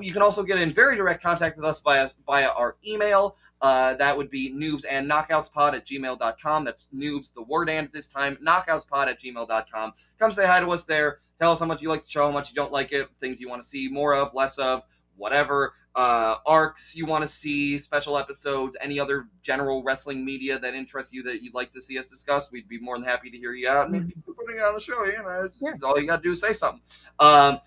You can also get in very direct contact with us via our email. That would be noobsandknockoutspod@gmail.com. That's noobs, the word and this time, knockoutspod@gmail.com. Come say hi to us there. Tell us how much you like the show, how much you don't like it, things you want to see more of, less of, whatever. Arcs you want to see, special episodes, any other general wrestling media that interests you that you'd like to see us discuss. We'd be more than happy to hear you out. Maybe putting it on the show, all you got to do is say something. Or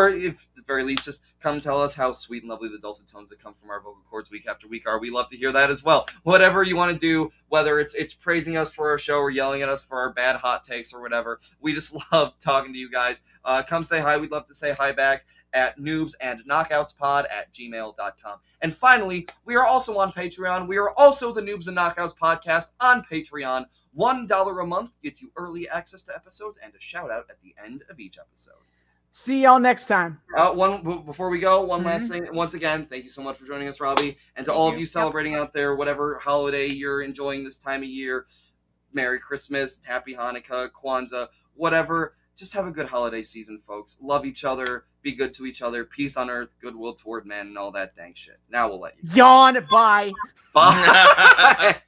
if at the very least, just come tell us how sweet and lovely the dulcet tones that come from our vocal cords week after week are. We love to hear that as well. Whatever you want to do, whether it's praising us for our show or yelling at us for our bad hot takes or whatever, we just love talking to you guys. Come say hi. We'd love to say hi back at noobsandknockoutspod@gmail.com. And finally, we are also on Patreon. We are also the Noobs and Knockouts Podcast on Patreon. $1 a month gets you early access to episodes and a shout out at the end of each episode. See y'all next time. Before we go, one last thing. Once again, thank you so much for joining us, Robbie. And to all of you celebrating out there, whatever holiday you're enjoying this time of year, Merry Christmas, Happy Hanukkah, Kwanzaa, whatever. Just have a good holiday season, folks. Love each other. Be good to each other. Peace on earth, goodwill toward men, and all that dang shit. Now we'll let you go. Yawn. Bye. Bye.